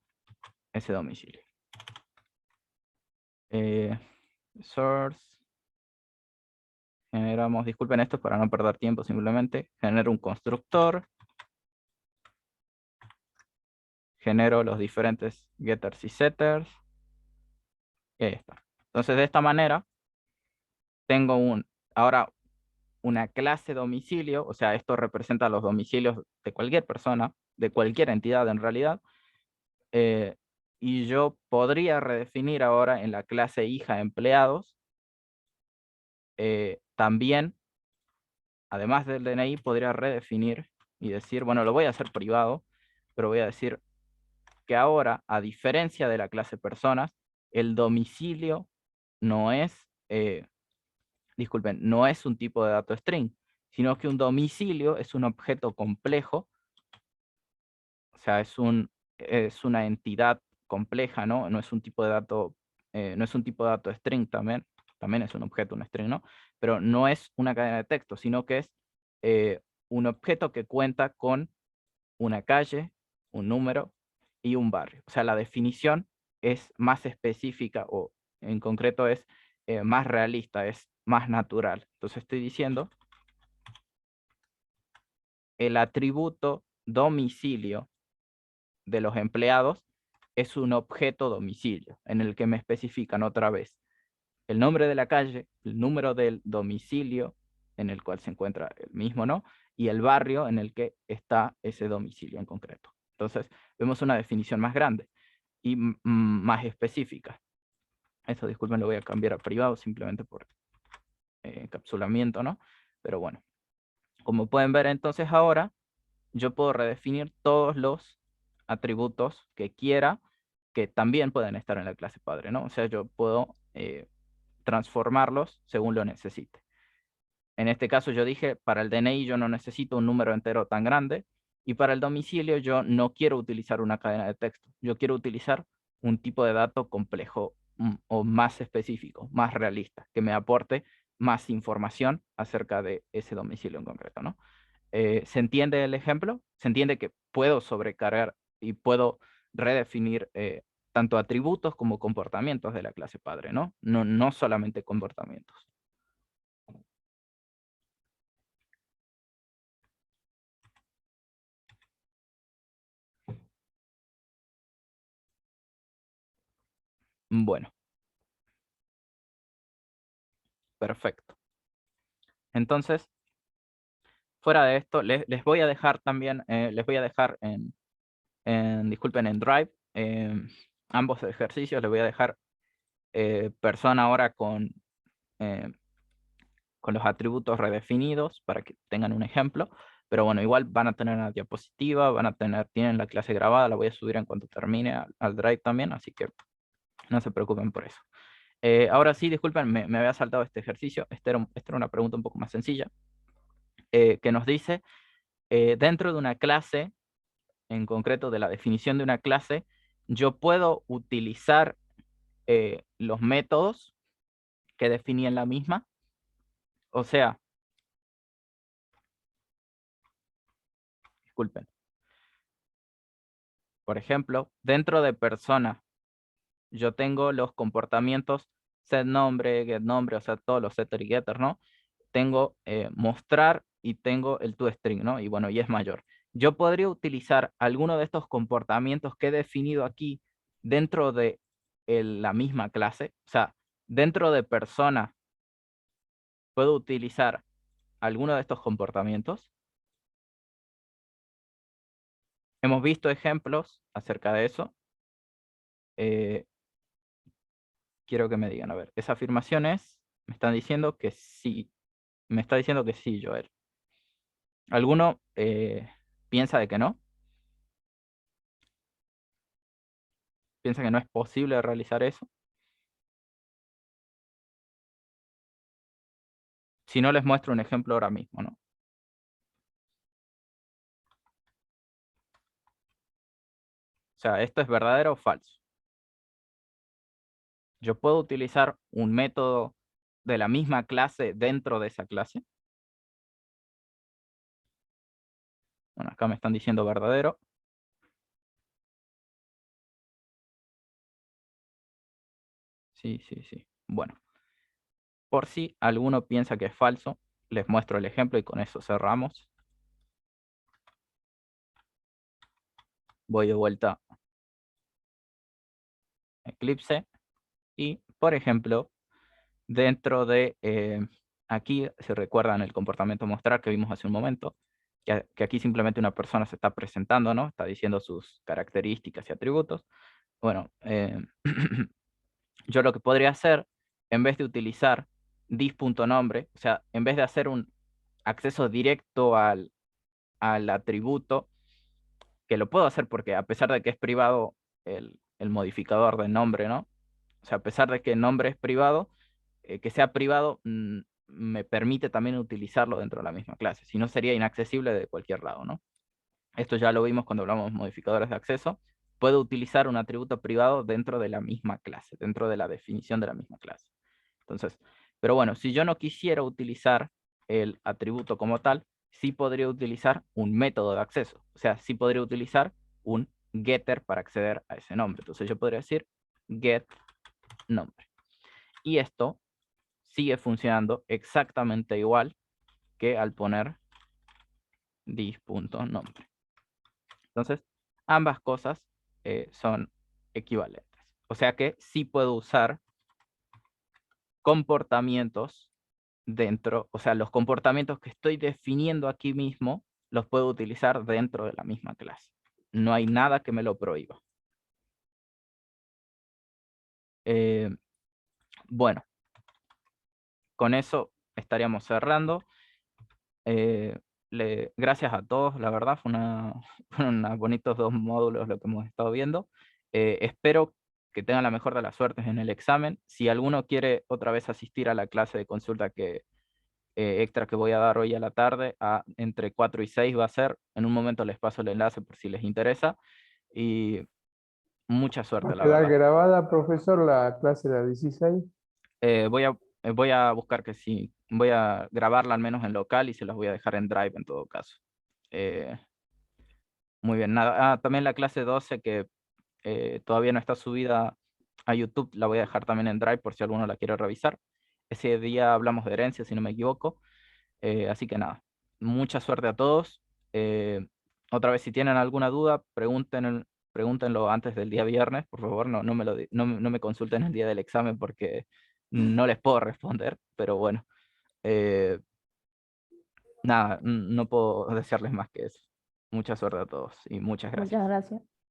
ese domicilio. Source. Generamos, disculpen esto para no perder tiempo, simplemente genero un constructor. Genero los diferentes getters y setters. Y ahí está. Entonces, de esta manera, tengo ahora una clase domicilio, o sea, esto representa los domicilios de cualquier persona, de cualquier entidad en realidad, y yo podría redefinir ahora en la clase hija empleados, también, además del DNI, podría redefinir y decir, bueno, lo voy a hacer privado, pero voy a decir que ahora, a diferencia de la clase personas, el domicilio no es, disculpen, no es un tipo de dato string, sino que un domicilio es un objeto complejo, o sea, es una entidad compleja, ¿no? No es un tipo de dato, no es un tipo de dato string también es un objeto, un string, ¿no? Pero no es una cadena de texto, sino que es un objeto que cuenta con una calle, un número y un barrio. O sea, la definición es más específica o en concreto es más realista, es más natural. Entonces estoy diciendo el atributo domicilio de los empleados es un objeto domicilio en el que me especifican otra vez el nombre de la calle, el número del domicilio en el cual se encuentra el mismo, ¿no? Y el barrio en el que está ese domicilio en concreto. Entonces, vemos una definición más grande y más específica. Eso, disculpen, lo voy a cambiar a privado simplemente por encapsulamiento, ¿no? Pero bueno, como pueden ver entonces ahora, yo puedo redefinir todos los atributos que quiera, que también pueden estar en la clase padre, ¿no? O sea, yo puedo transformarlos según lo necesite. En este caso yo dije, para el DNI yo no necesito un número entero tan grande, y para el domicilio yo no quiero utilizar una cadena de texto. Yo quiero utilizar un tipo de dato complejo o más específico, más realista, que me aporte más información acerca de ese domicilio en concreto, ¿no? ¿Se entiende el ejemplo? ¿Se entiende que puedo sobrecargar y puedo redefinir tanto atributos como comportamientos de la clase padre, ¿no? No solamente comportamientos. Bueno, perfecto. Entonces, fuera de esto, les voy a dejar también, les voy a dejar disculpen, en Drive, ambos ejercicios, les voy a dejar persona ahora eh, con los atributos redefinidos para que tengan un ejemplo. Pero bueno, igual van a tener una diapositiva, tienen la clase grabada, la voy a subir en cuanto termine al Drive también, así que no se preocupen por eso. Ahora sí, disculpen, me había saltado este ejercicio. Esta era una pregunta un poco más sencilla, que nos dice, dentro de una clase, en concreto de la definición de una clase, yo puedo utilizar los métodos que definí en la misma. O sea, disculpen, por ejemplo, dentro de persona, yo tengo los comportamientos setNombre, getNombre, o sea, todos los setter y getter, ¿no? Tengo mostrar y tengo el toString, ¿no? Y bueno, y es mayor. Yo podría utilizar alguno de estos comportamientos que he definido aquí dentro de la misma clase. O sea, dentro de persona, puedo utilizar alguno de estos comportamientos. Hemos visto ejemplos acerca de eso. Quiero que me digan, a ver, esa afirmación es, me están diciendo que sí. Me está diciendo que sí, Joel. ¿Alguno piensa de que no? ¿Piensa que no es posible realizar eso? Si no, les muestro un ejemplo ahora mismo, ¿no? O sea, ¿esto es verdadero o falso? ¿Yo puedo utilizar un método de la misma clase dentro de esa clase? Bueno, acá me están diciendo verdadero. Sí, sí, sí. Bueno, por si alguno piensa que es falso, les muestro el ejemplo y con eso cerramos. Voy de vuelta a Eclipse y, por ejemplo, dentro de, aquí, si recuerdan el comportamiento mostrar que vimos hace un momento, que aquí simplemente una persona se está presentando, ¿no? Está diciendo sus características y atributos. Bueno, yo lo que podría hacer, en vez de utilizar dis.nombre, o sea, en vez de hacer un acceso directo al atributo que lo puedo hacer porque a pesar de que es privado el modificador de nombre, ¿no? O sea, a pesar de que el nombre es privado, que sea privado me permite también utilizarlo dentro de la misma clase, si no sería inaccesible de cualquier lado, ¿no? Esto ya lo vimos cuando hablamos de modificadores de acceso. Puedo utilizar un atributo privado dentro de la misma clase, dentro de la definición de la misma clase. Entonces, pero bueno, si yo no quisiera utilizar el atributo como tal, sí podría utilizar un método de acceso. O sea, sí podría utilizar un getter para acceder a ese nombre. Entonces yo podría decir get nombre. Y esto sigue funcionando exactamente igual que al poner dis.nombre. Entonces, ambas cosas son equivalentes. O sea que sí puedo usar comportamientos dentro, o sea, los comportamientos que estoy definiendo aquí mismo, los puedo utilizar dentro de la misma clase. No hay nada que me lo prohíba. Bueno, con eso estaríamos cerrando. Gracias a todos, la verdad, fueron unos bonitos 2 módulos lo que hemos estado viendo. Espero que tengan la mejor de las suertes en el examen. Si alguno quiere otra vez asistir a la clase de consulta extra que voy a dar hoy a la tarde, entre 4 y 6 va a ser. En un momento les paso el enlace por si les interesa. Y mucha ¿Va suerte, a la quedar verdad. grabada, profesor, la clase de la 16? Voy a buscar que sí, voy a grabarla al menos en local y se las voy a dejar en Drive en todo caso. Muy bien, nada. También la clase 12 que todavía no está subida a YouTube, la voy a dejar también en Drive por si alguno la quiere revisar. Ese día hablamos de herencia, si no me equivoco. Así que nada, mucha suerte a todos. Otra vez, si tienen alguna duda, pregúntenlo antes del día viernes, por favor, no me consulten el día del examen porque no les puedo responder, pero bueno, nada, no puedo desearles más que eso. Mucha suerte a todos y muchas gracias. Muchas gracias.